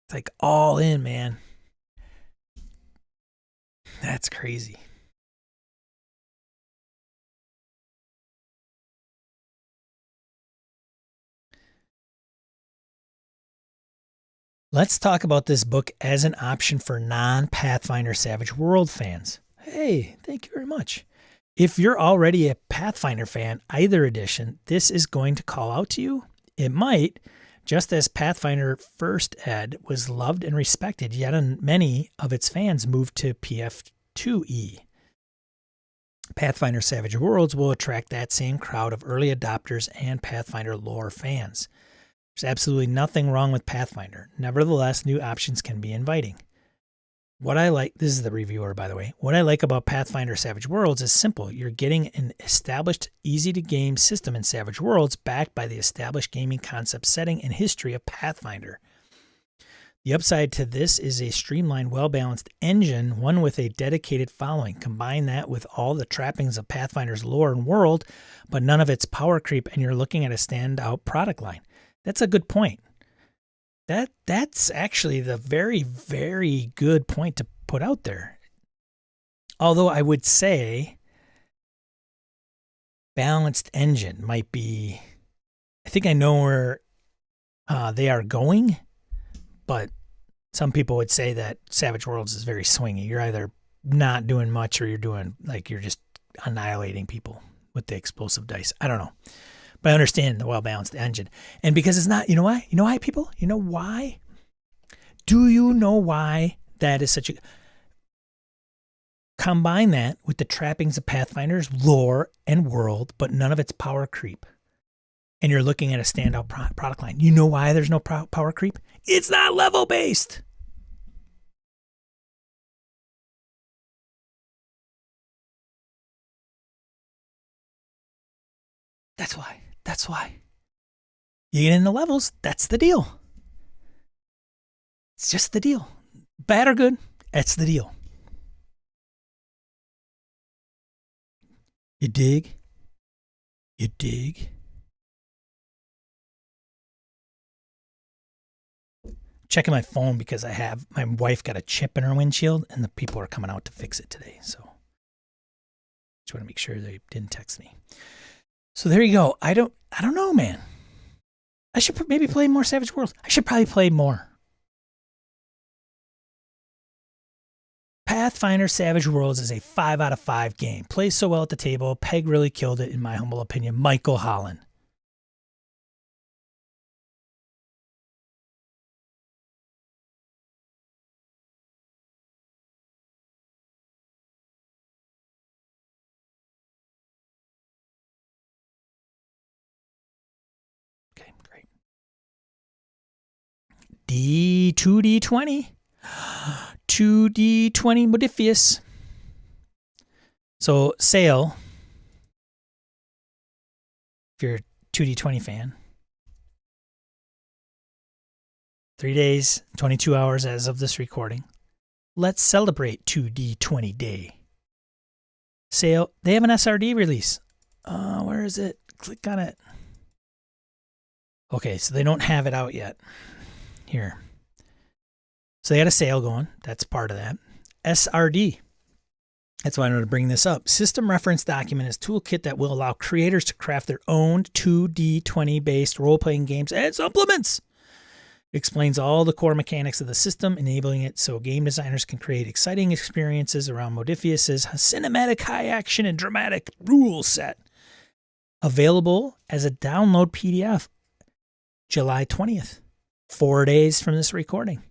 It's like all in, man. That's crazy. Let's talk about this book as an option for non-Pathfinder Savage World fans. Hey, thank you very much. If you're already a Pathfinder fan, either edition, this is going to call out to you. It might, just as Pathfinder First Ed was loved and respected, yet many of its fans moved to PF2E. Pathfinder Savage Worlds will attract that same crowd of early adopters and Pathfinder lore fans. There's absolutely nothing wrong with Pathfinder. Nevertheless, new options can be inviting. What I like, this is the reviewer, by the way. What I like about Pathfinder Savage Worlds is simple. You're getting an established, easy-to-game system in Savage Worlds backed by the established gaming concept, setting, and history of Pathfinder. The upside to this is a streamlined, well-balanced engine, one with a dedicated following. Combine that with all the trappings of Pathfinder's lore and world, but none of its power creep, and you're looking at a standout product line. That's a good point. That's actually the very, very good point to put out there. Although I would say balanced engine might be, I think I know where they are going, but some people would say that Savage Worlds is very swingy. You're either not doing much or you're doing, like, you're just annihilating people with the explosive dice. I don't know. But I understand the well-balanced engine. And because it's not, you know why? You know why, people? You know why? Do you know why that is such a... Combine that with the trappings of Pathfinder's lore and world, but none of its power creep. And you're looking at a standout product line. You know why there's no power creep? It's not level-based. That's why. That's why. You get in the levels, that's the deal. It's just the deal. Bad or good, that's the deal. You dig? You dig? Checking my phone because my wife got a chip in her windshield and the people are coming out to fix it today. So just want to make sure they didn't text me. So there you go. I don't know, man. I should maybe play more Savage Worlds. I should probably play more. Pathfinder Savage Worlds is a 5 out of 5 game. Plays so well at the table. Peg really killed it, in my humble opinion. Michael Holland. Okay, great. D2D20. 2D20 Modifius. So, sale, if you're a 2D20 fan, 3 days, 22 hours as of this recording. Let's celebrate 2D20 Day. Sale, they have an SRD release. Where is it? Click on it. Okay, so they don't have it out yet. Here. So they had a sale going. That's part of that. SRD. That's why I wanted to bring this up. System Reference Document is a toolkit that will allow creators to craft their own 2D20 based role-playing games and supplements. It explains all the core mechanics of the system, enabling it so game designers can create exciting experiences around Modifius's cinematic high action and dramatic rule set. Available as a download PDF July 20th, 4 days from this recording.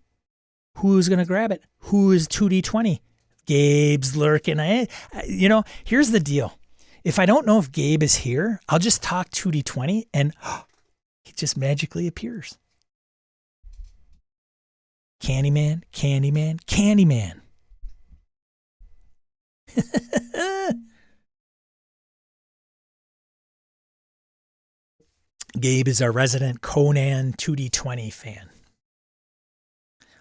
Who's going to grab it? Who is 2D20? Gabe's lurking. Here's the deal. If I don't know if Gabe is here, I'll just talk 2D20 and he just magically appears. Candyman, Candyman, Candyman. Gabe is our resident Conan 2D20 fan.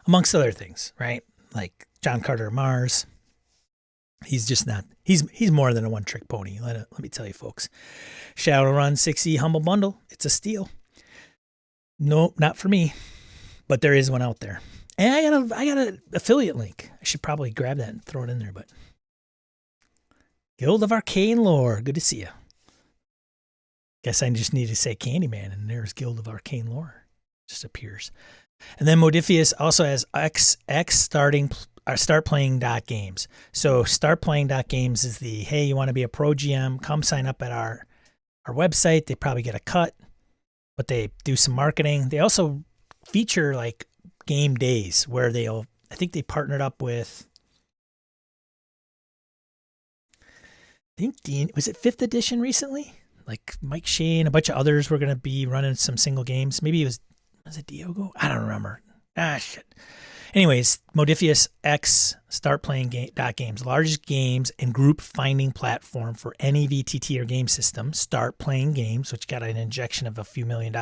Amongst other things, right? Like John Carter of Mars. He's just not, he's more than a one-trick pony. Let me tell you, folks. Shadowrun 6E Humble Bundle. It's a steal. Nope, not for me. But there is one out there. And I got an affiliate link. I should probably grab that and throw it in there, but Guild of Arcane Lore. Good to see you. Guess I just need to say Candyman, and there's Guild of Arcane Lore. Just appears. And then Modifius also has X start playing games. So start playing games is the, hey, you want to be a pro GM, come sign up at our website. They probably get a cut, but they do some marketing. They also feature like game days where I think they partnered up with, was it 5th edition recently? Like Mike Shea and a bunch of others were going to be running some single games. Maybe was it Diogo? I don't remember. Shit. Anyways, Modifius X start playing games, largest games and group finding platform for any VTT or game system. Start playing games, which got an injection of a few $1 million.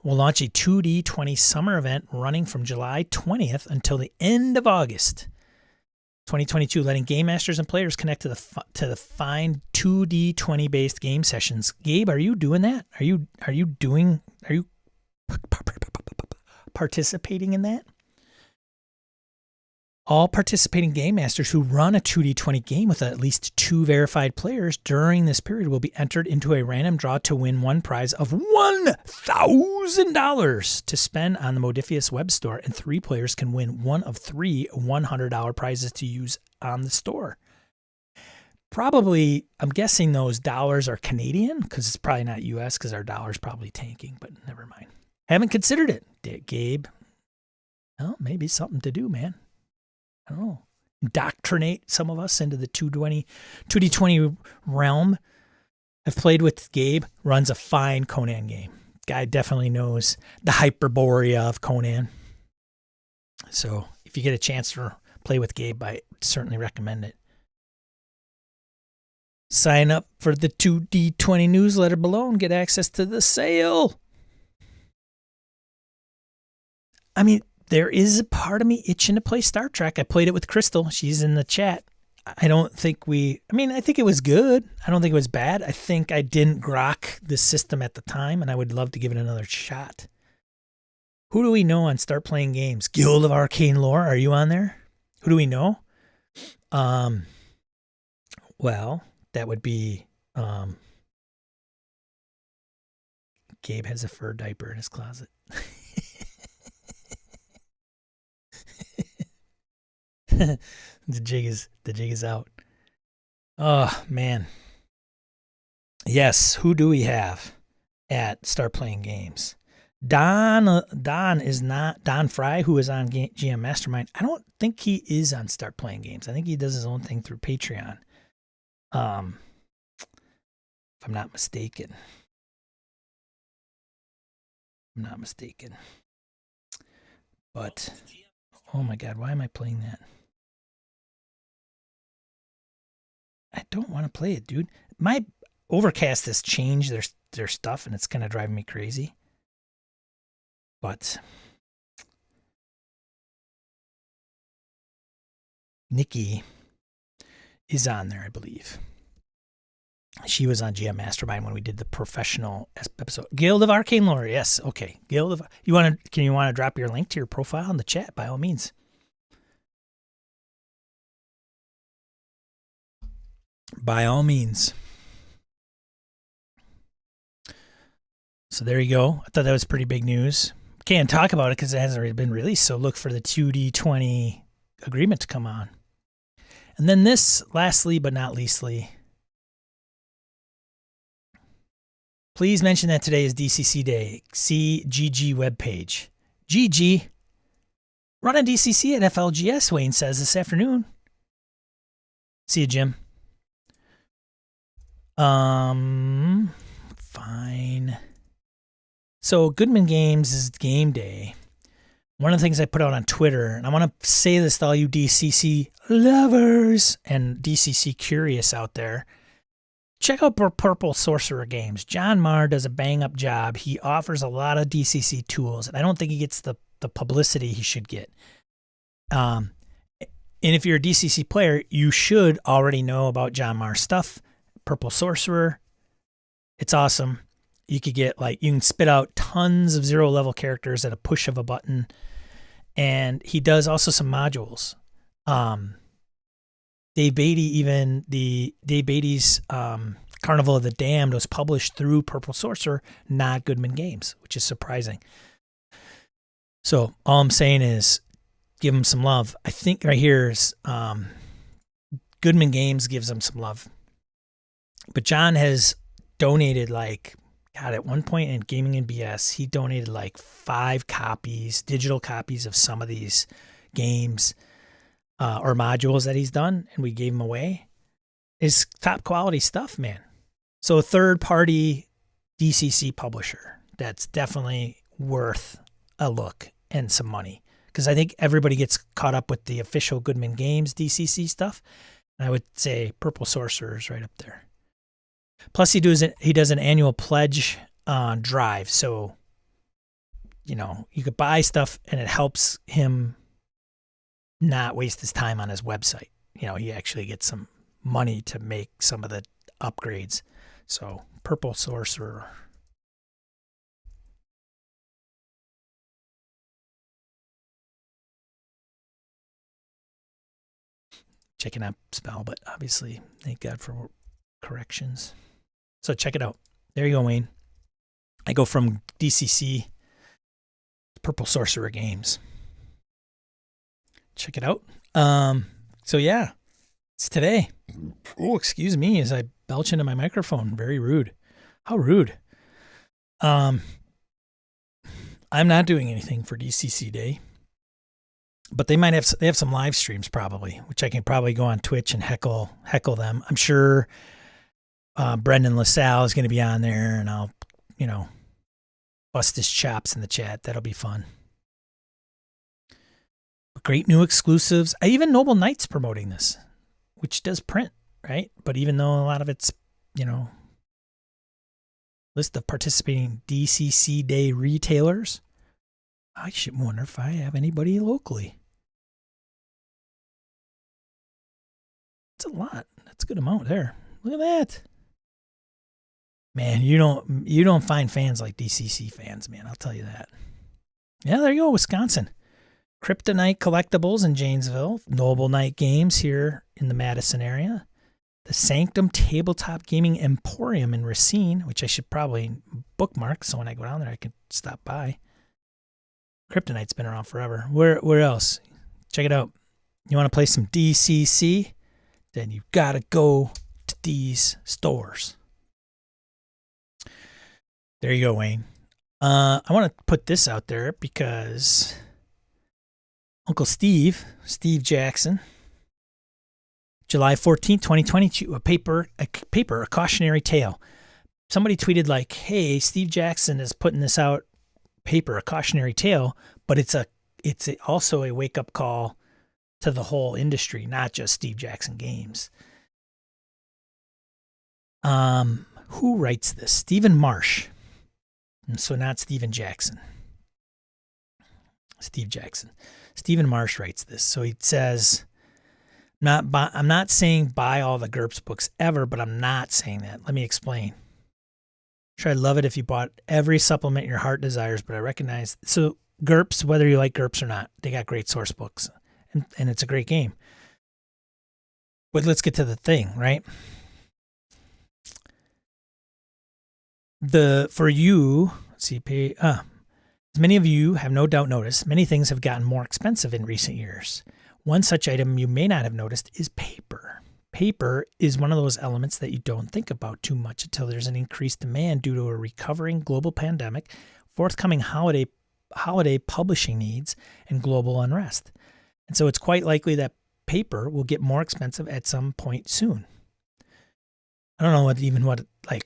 Will launch a 2D20 summer event running from July 20th until the end of August 2022, letting game masters and players connect to the fine 2D20 based game sessions. Gabe, are you doing that? Are you participating in that? All participating game masters who run a 2D20 game with at least 2 verified players during this period will be entered into a random draw to win one prize of $1,000 to spend on the Modifius web store, and 3 players can win one of 3 $100 prizes to use on the store. Probably, I'm guessing those dollars are Canadian because it's probably not US because our dollar's probably tanking, but never mind. Haven't considered it, Gabe. Well, maybe something to do, man. I don't know, indoctrinate some of us into the 2D20 realm. I've played with Gabe, runs a fine Conan game. Guy definitely knows the Hyperborea of Conan. So if you get a chance to play with Gabe, I certainly recommend it. Sign up for the 2D20 newsletter below and get access to the sale. I mean, there is a part of me itching to play Star Trek. I played it with Crystal. She's in the chat. I think it was good. I don't think it was bad. I think I didn't grok the system at the time, and I would love to give it another shot. Who do we know on Start Playing Games? Guild of Arcane Lore, are you on there? Who do we know? Well, that would be Gabe has a fur diaper in his closet. The jig is out. Oh man. Yes, who do we have at Start Playing Games? Don is not Don Fry, who is on GM Mastermind. I don't think he is on Start Playing Games. I think he does his own thing through Patreon. If I'm not mistaken. But oh my god, why am I playing that? I don't want to play it, dude. My Overcast has changed their stuff, and it's kind of driving me crazy. But Nikki is on there, I believe. She was on GM Mastermind when we did the professional episode. Guild of Arcane Lore, yes, okay. Can you want to drop your link to your profile in the chat? By all means. By all means. So there you go. I thought that was pretty big news. Can't talk about it because it hasn't already been released. So look for the 2D20 agreement to come on. And then this, lastly but not leastly, please mention that today is DCC Day. See GG webpage. GG. Run a DCC at FLGS, Wayne says this afternoon. See you, Jim. Fine. So Goodman Games is game day. One of the things I put out on Twitter, and I want to say this to all you DCC lovers and DCC curious out there, check out Purple Sorcerer Games. John Marr does a bang-up job. He offers a lot of DCC tools, and I don't think he gets the publicity he should get. And if you're a DCC player, you should already know about John Marr's stuff. Purple Sorcerer, it's awesome. You could get you can spit out tons of 0-level characters at a push of a button. And he does also some modules. Dave Beatty's Carnival of the Damned was published through Purple Sorcerer, not Goodman Games, which is surprising. So all I'm saying is give them some love. I think right here is Goodman Games gives them some love. But John has donated at one point in Gaming and BS, he donated 5 copies, digital copies of some of these games or modules that he's done, and we gave them away. It's top quality stuff, man. So a third-party DCC publisher that's definitely worth a look and some money, because I think everybody gets caught up with the official Goodman Games DCC stuff. And I would say Purple Sorcerer is right up there. Plus, he does an annual pledge drive, so you could buy stuff, and it helps him not waste his time on his website. He actually gets some money to make some of the upgrades. So, Purple Sorcerer. Checking out spell, but obviously, thank God for corrections. So check it out. There you go, Wayne. I go from DCC to Purple Sorcerer Games. Check it out. So yeah, it's today. Oh, excuse me as I belch into my microphone. Very rude. How rude. I'm not doing anything for DCC Day, but they have some live streams probably, which I can probably go on Twitch and heckle them. I'm sure Brendan LaSalle is going to be on there, and I'll, bust his chops in the chat. That'll be fun. Great new exclusives. Even Noble Knight's promoting this, which does print, right? But even though a lot of it's, list of participating DCC Day retailers, I should wonder if I have anybody locally. It's a lot. That's a good amount there. Look at that. Man, you don't find fans like DCC fans, man. I'll tell you that. Yeah, there you go, Wisconsin. Kryptonite Collectibles in Janesville. Noble Knight Games here in the Madison area. The Sanctum Tabletop Gaming Emporium in Racine, which I should probably bookmark so when I go down there I can stop by. Kryptonite's been around forever. Where else? Check it out. You want to play some DCC? Then you got to go to these stores. There you go, Wayne. I want to put this out there because Uncle Steve Jackson, July 14th, 2022, a paper, a cautionary tale. Somebody tweeted hey, Steve Jackson is putting this out, paper, a cautionary tale, but it's also a wake-up call to the whole industry, not just Steve Jackson Games. Who writes this? Stephen Marsh. So not Stephen Jackson. Steve Jackson. Stephen Marsh writes this. So he says, I'm not saying buy all the GURPS books ever, but I'm not saying that. Let me explain. Sure, I'd love it if you bought every supplement your heart desires, but I recognize. So GURPS, whether you like GURPS or not, they got great source books, and it's a great game. But let's get to the thing, right? For you, let's see, as many of you have no doubt noticed, many things have gotten more expensive in recent years. One such item you may not have noticed is paper. Paper is one of those elements that you don't think about too much until there's an increased demand due to a recovering global pandemic, forthcoming holiday publishing needs, and global unrest. And so it's quite likely that paper will get more expensive at some point soon. I don't know what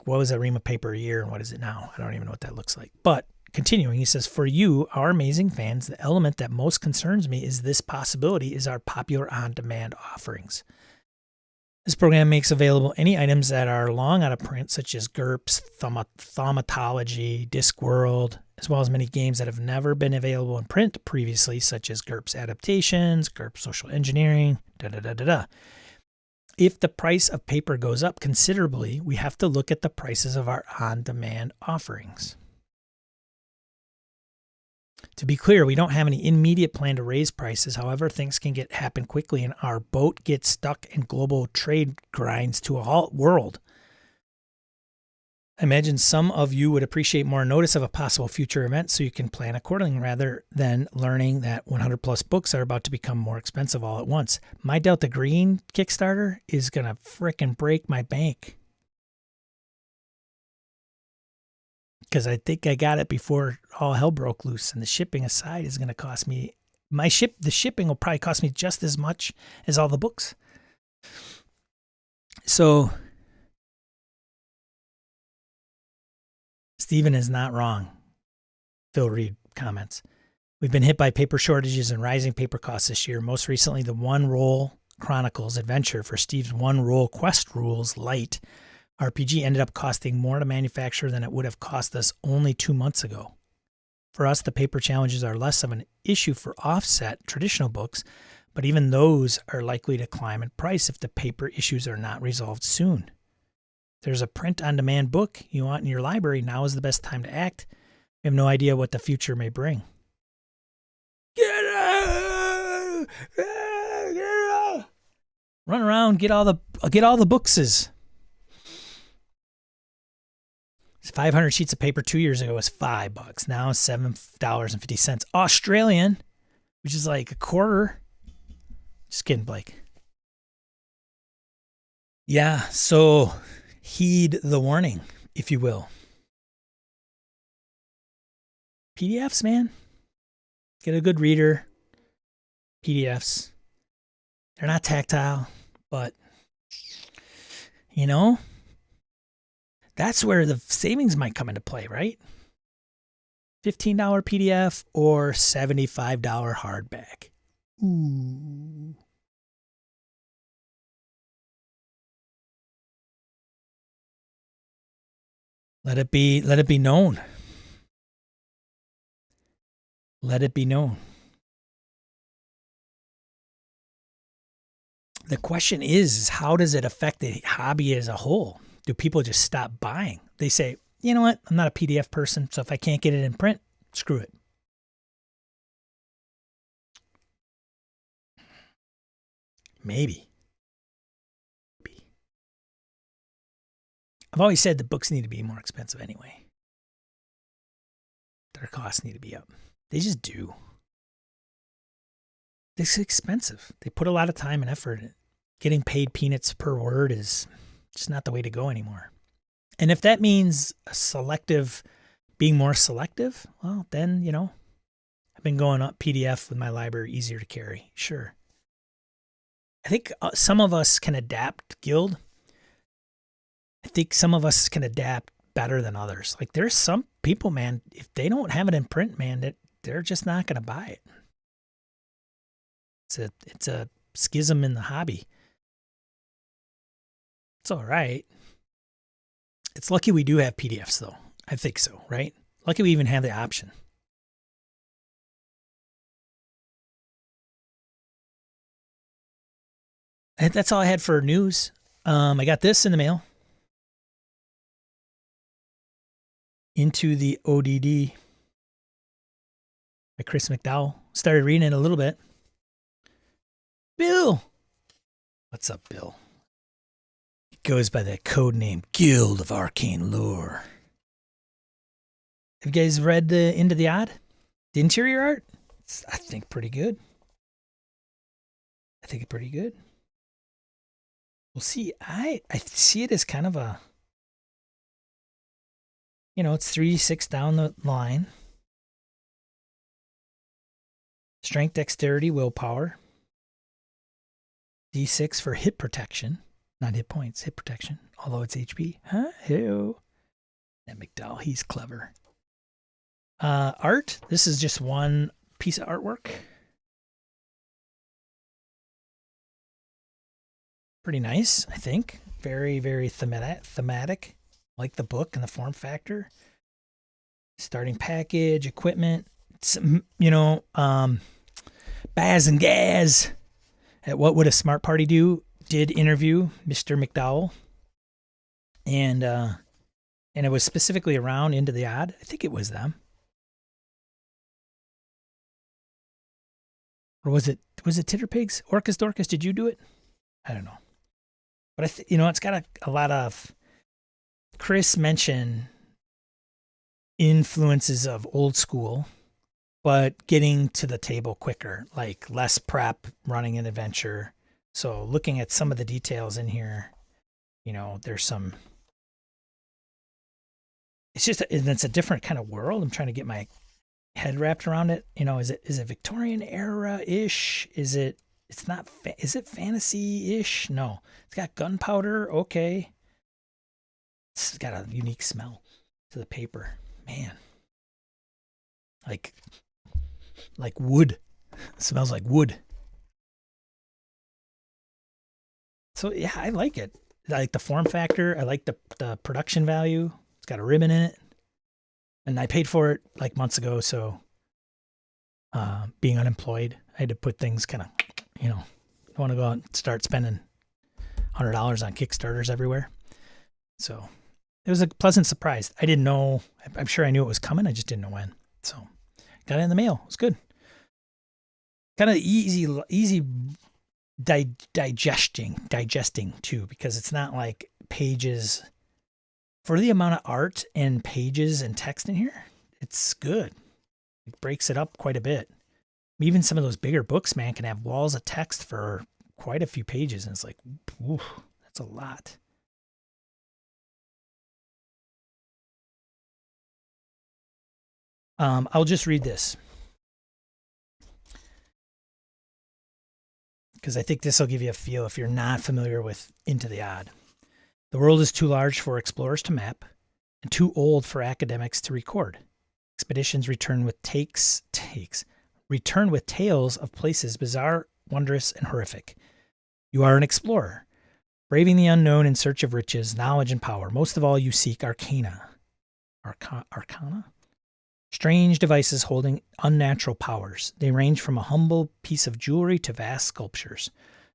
was a ream of paper a year and what is it now? I don't even know what that looks like. But continuing, he says, for you, our amazing fans, the element that most concerns me is this possibility is our popular on-demand offerings. This program makes available any items that are long out of print, such as GURPS, Thaumatology, Discworld, as well as many games that have never been available in print previously, such as GURPS Adaptations, GURPS Social Engineering, da-da-da-da-da. If the price of paper goes up considerably, we have to look at the prices of our on-demand offerings. To be clear, we don't have any immediate plan to raise prices. However, things can happen quickly and our boat gets stuck and global trade grinds to a halt world. I imagine some of you would appreciate more notice of a possible future event so you can plan accordingly rather than learning that 100 plus books are about to become more expensive all at once. My Delta Green Kickstarter is going to frickin' break my bank. Because I think I got it before all hell broke loose, and the shipping aside is going to cost me the shipping will probably cost me just as much as all the books. So Stephen is not wrong. Phil Reed comments. We've been hit by paper shortages and rising paper costs this year. Most recently, the One Roll Chronicles adventure for Steve's One Roll Quest Rules Light RPG ended up costing more to manufacture than it would have cost us only 2 months ago. For us, the paper challenges are less of an issue for offset traditional books, but even those are likely to climb in price if the paper issues are not resolved soon. If there's a print-on-demand book you want in your library, now is the best time to act. We have no idea what the future may bring. Get out! Run around, get all the bookses. 500 sheets of paper 2 years ago was $5. Now it's $7.50 Australian, which is like a quarter. Just kidding, Blake. Yeah, so heed the warning, if you will. PDFs, man. Get a good reader. PDFs. They're not tactile, but, you know, that's where the savings might come into play, right? $15 PDF or $75 hardback. Ooh. Let it be known. Let it be known. The question is how does it affect the hobby as a whole? Do people just stop buying? They say, you know what? I'm not a PDF person, so if I can't get it in print, screw it. Maybe. I've always said the books need to be more expensive anyway. Their costs need to be up. They just do. It's expensive. They put a lot of time and effort in it. Getting paid peanuts per word is just not the way to go anymore. And if that means being more selective, well, then, you know, I've been going up PDF with my library, easier to carry. Sure. I think some of us can adapt, Guild. I think some of us can adapt better than others. Like there's some people, man, if they don't have it in print, man, they're just not going to buy it. It's a schism in the hobby. It's all right. It's lucky we do have PDFs, though. I think so, right? Lucky we even have the option. And that's all I had for news. I got this in the mail. Into the ODD by Chris McDowell. Started reading it a little bit. Bill. What's up, Bill? It goes by the code name Guild of Arcane Lore. Have you guys read Into the Odd? The interior art? It's, I think, pretty good. We'll see. I see it as kind of a, you know, it's 3d6 down the line. Strength, dexterity, willpower. D6 for hit protection. Not hit points, hit protection. Although it's HP. Huh? Hey-o. That McDowell, he's clever. Art. This is just one piece of artwork. Pretty nice, I think. Very, very thematic. Like the book and the form factor. Starting package, equipment. Some, you know, Baz and Gaz at What Would a Smart Party Do did interview Mr. McDowell. And it was specifically around Into the Odd. I think it was them. Or was it Titterpigs? Orcus Dorcas, did you do it? I don't know. But you know, it's got a lot of Chris mentioned influences of old school, but getting to the table quicker, like less prep, running an adventure. So looking at some of the details in here, there's some. It's a different kind of world. I'm trying to get my head wrapped around it. Is it Victorian era ish? It's not. Is it fantasy ish? No, it's got gunpowder. Okay, it's got a unique smell to the paper. Man, like wood. It smells like wood. So yeah, I like it. I like the form factor. I like the production value. It's got a ribbon in it, and I paid for it like months ago. So being unemployed, I had to put things kind of, I want to go out and start spending $100 on Kickstarters everywhere. So it was a pleasant surprise. I didn't know. I'm sure I knew it was coming. I just didn't know when. So got it in the mail. It was good. Kind of easy digesting too, because it's not like pages. For the amount of art and pages and text in here, it's good. It breaks it up quite a bit. Even some of those bigger books, man, can have walls of text for quite a few pages. And it's like, oof, that's a lot. I'll just read this, because I think this will give you a feel if you're not familiar with Into the Odd. The world is too large for explorers to map and too old for academics to record. Expeditions return with tales of places bizarre, wondrous, and horrific. You are an explorer, braving the unknown in search of riches, knowledge, and power. Most of all, you seek arcana. Arcana? Strange devices holding unnatural powers. They range from a humble piece of jewelry to vast sculptures.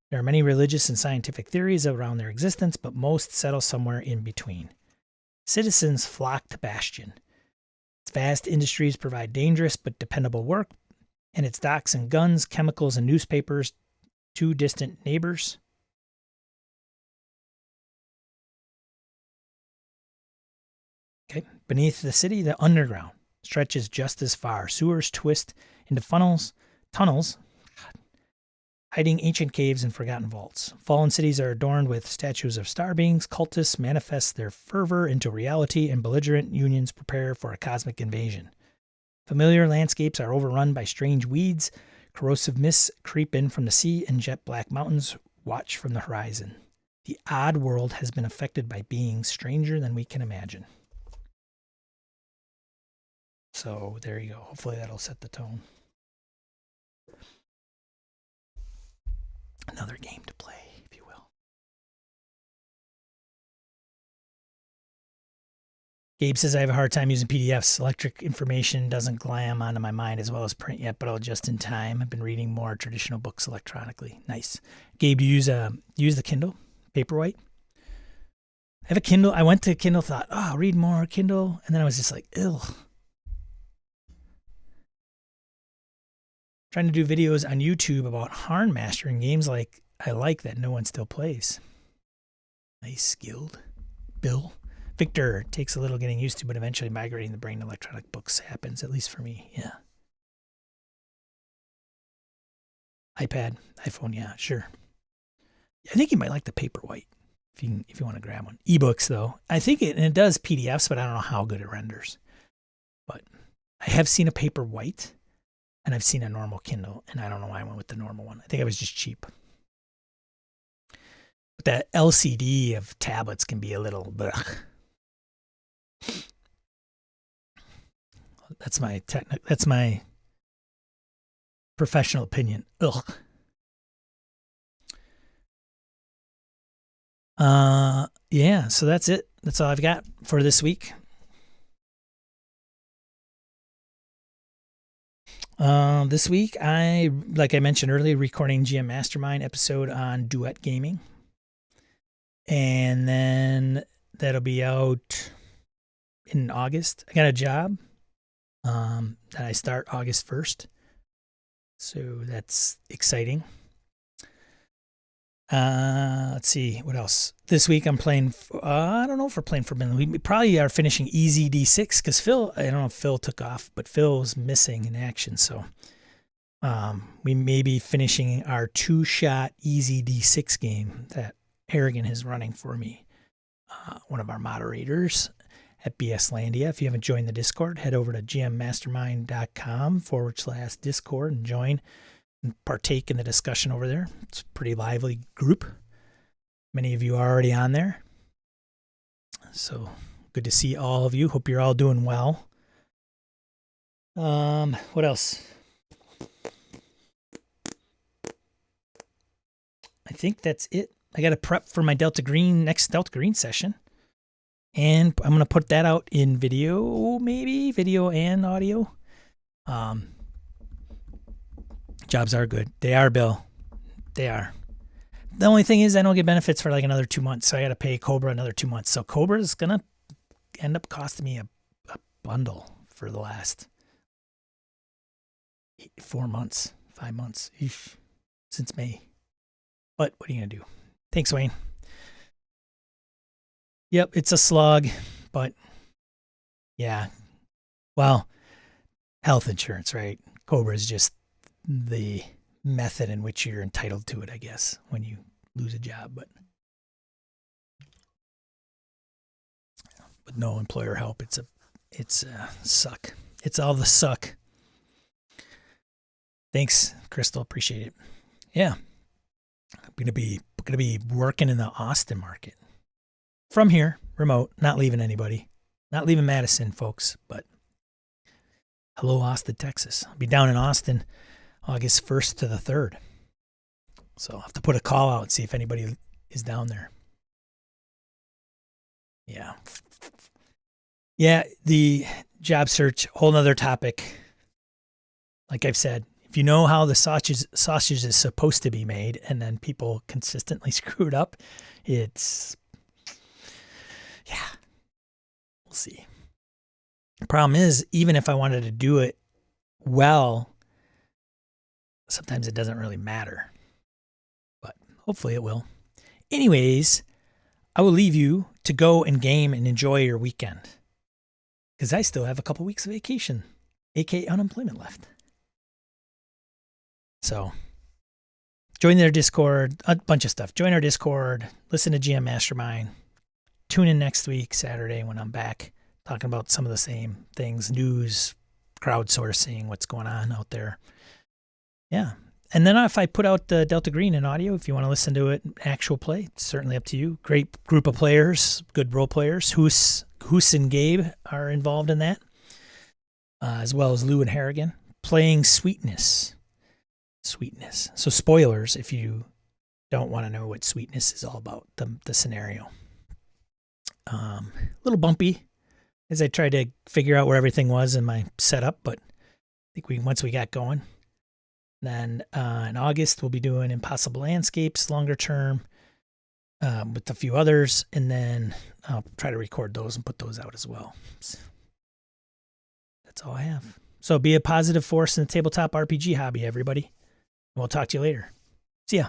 There are many religious and scientific theories around their existence, but most settle somewhere in between. Citizens flock to Bastion. Its vast industries provide dangerous but dependable work, and its docks and guns, chemicals, and newspapers, two distant neighbors. Okay. Beneath the city, the underground stretches just as far. Sewers twist into tunnels, hiding ancient caves and forgotten vaults. Fallen cities are adorned with statues of star beings. Cultists manifest their fervor into reality, and belligerent unions prepare for a cosmic invasion. Familiar landscapes are overrun by strange weeds. Corrosive mists creep in from the sea, and jet black mountains watch from the horizon. The odd world has been affected by beings stranger than we can imagine. So there you go. Hopefully that'll set the tone. Another game to play, if you will. Gabe says, I have a hard time using PDFs. Electric information doesn't glam onto my mind as well as print yet, but I'll adjust in time. I've been reading more traditional books electronically. Nice. Gabe, do you use the Kindle Paperwhite? I have a Kindle. I went to Kindle, thought, I'll read more Kindle. And then I was just like, ew. Trying to do videos on YouTube about Harn mastering games like I like that no one still plays. Nice, skilled. Bill. Victor takes a little getting used to, but eventually migrating the brain to electronic books happens, at least for me. Yeah. iPad, iPhone, yeah, sure. I think you might like the Paperwhite if you want to grab one. Ebooks, though. I think it does PDFs, but I don't know how good it renders. But I have seen a Paperwhite, and I've seen a normal Kindle, and I don't know why I went with the normal one. I think I was just cheap. But that LCD of tablets can be a little blech. That's my professional opinion. Ugh. Yeah, so that's it. That's all I've got for this week. This week, like I mentioned earlier, recording GM Mastermind episode on duet gaming. And then that'll be out in August. I got a job that I start August 1st. So that's exciting. Let's see what else. This week I'm playing. I don't know if we're playing Forbidden. We probably are finishing Easy D6 because Phil. I don't know if Phil took off, but Phil was missing in action. So we may be finishing our 2-shot Easy D6 game that Harrigan is running for me. One of our moderators at BS Landia. If you haven't joined the Discord, head over to gmmastermind.com/Discord and join and partake in the discussion over there. It's a pretty lively group. Many of you are already on there. So good to see all of you. Hope you're all doing well. What else? I think that's it. I got to prep for my next Delta Green session. And I'm going to put that out in video, maybe video and audio. Jobs are good. They are, Bill. They are. The only thing is I don't get benefits for like another 2 months. So I got to pay Cobra another 2 months. So Cobra is going to end up costing me a bundle for the last 4 months, 5 months, since May. But what are you going to do? Thanks, Wayne. Yep, it's a slog, but yeah. Well, health insurance, right? Cobra is just the method in which you're entitled to it, I guess, when you lose a job. But with no employer help, it's a suck. It's all the suck. Thanks, Crystal. Appreciate it. Yeah, I'm gonna be working in the Austin market from here, remote. Not leaving anybody. Not leaving Madison, folks. But hello, Austin, Texas. I'll be down in Austin August 1st to the 3rd. So I'll have to put a call out and see if anybody is down there. Yeah. Yeah, the job search, whole nother topic. Like I've said, if you know how the sausage is supposed to be made and then people consistently screw it up, it's, yeah, we'll see. The problem is, even if I wanted to do it well, sometimes it doesn't really matter, but hopefully it will. Anyways, I will leave you to go and game and enjoy your weekend because I still have a couple weeks of vacation, aka unemployment left. So join their Discord, a bunch of stuff. Join our Discord, listen to GM Mastermind. Tune in next week, Saturday, when I'm back, talking about some of the same things, news, crowdsourcing, what's going on out there. Yeah. And then if I put out the Delta Green in audio, if you want to listen to it, actual play, it's certainly up to you. Great group of players, good role players. Hoos and Gabe are involved in that, as well as Lou and Harrigan, playing Sweetness. So spoilers if you don't want to know what Sweetness is all about, the scenario. A little bumpy as I tried to figure out where everything was in my setup, but I think once we got going. Then in August, we'll be doing Impossible Landscapes, longer term, with a few others. And then I'll try to record those and put those out as well. So that's all I have. So be a positive force in the tabletop RPG hobby, everybody. We'll talk to you later. See ya.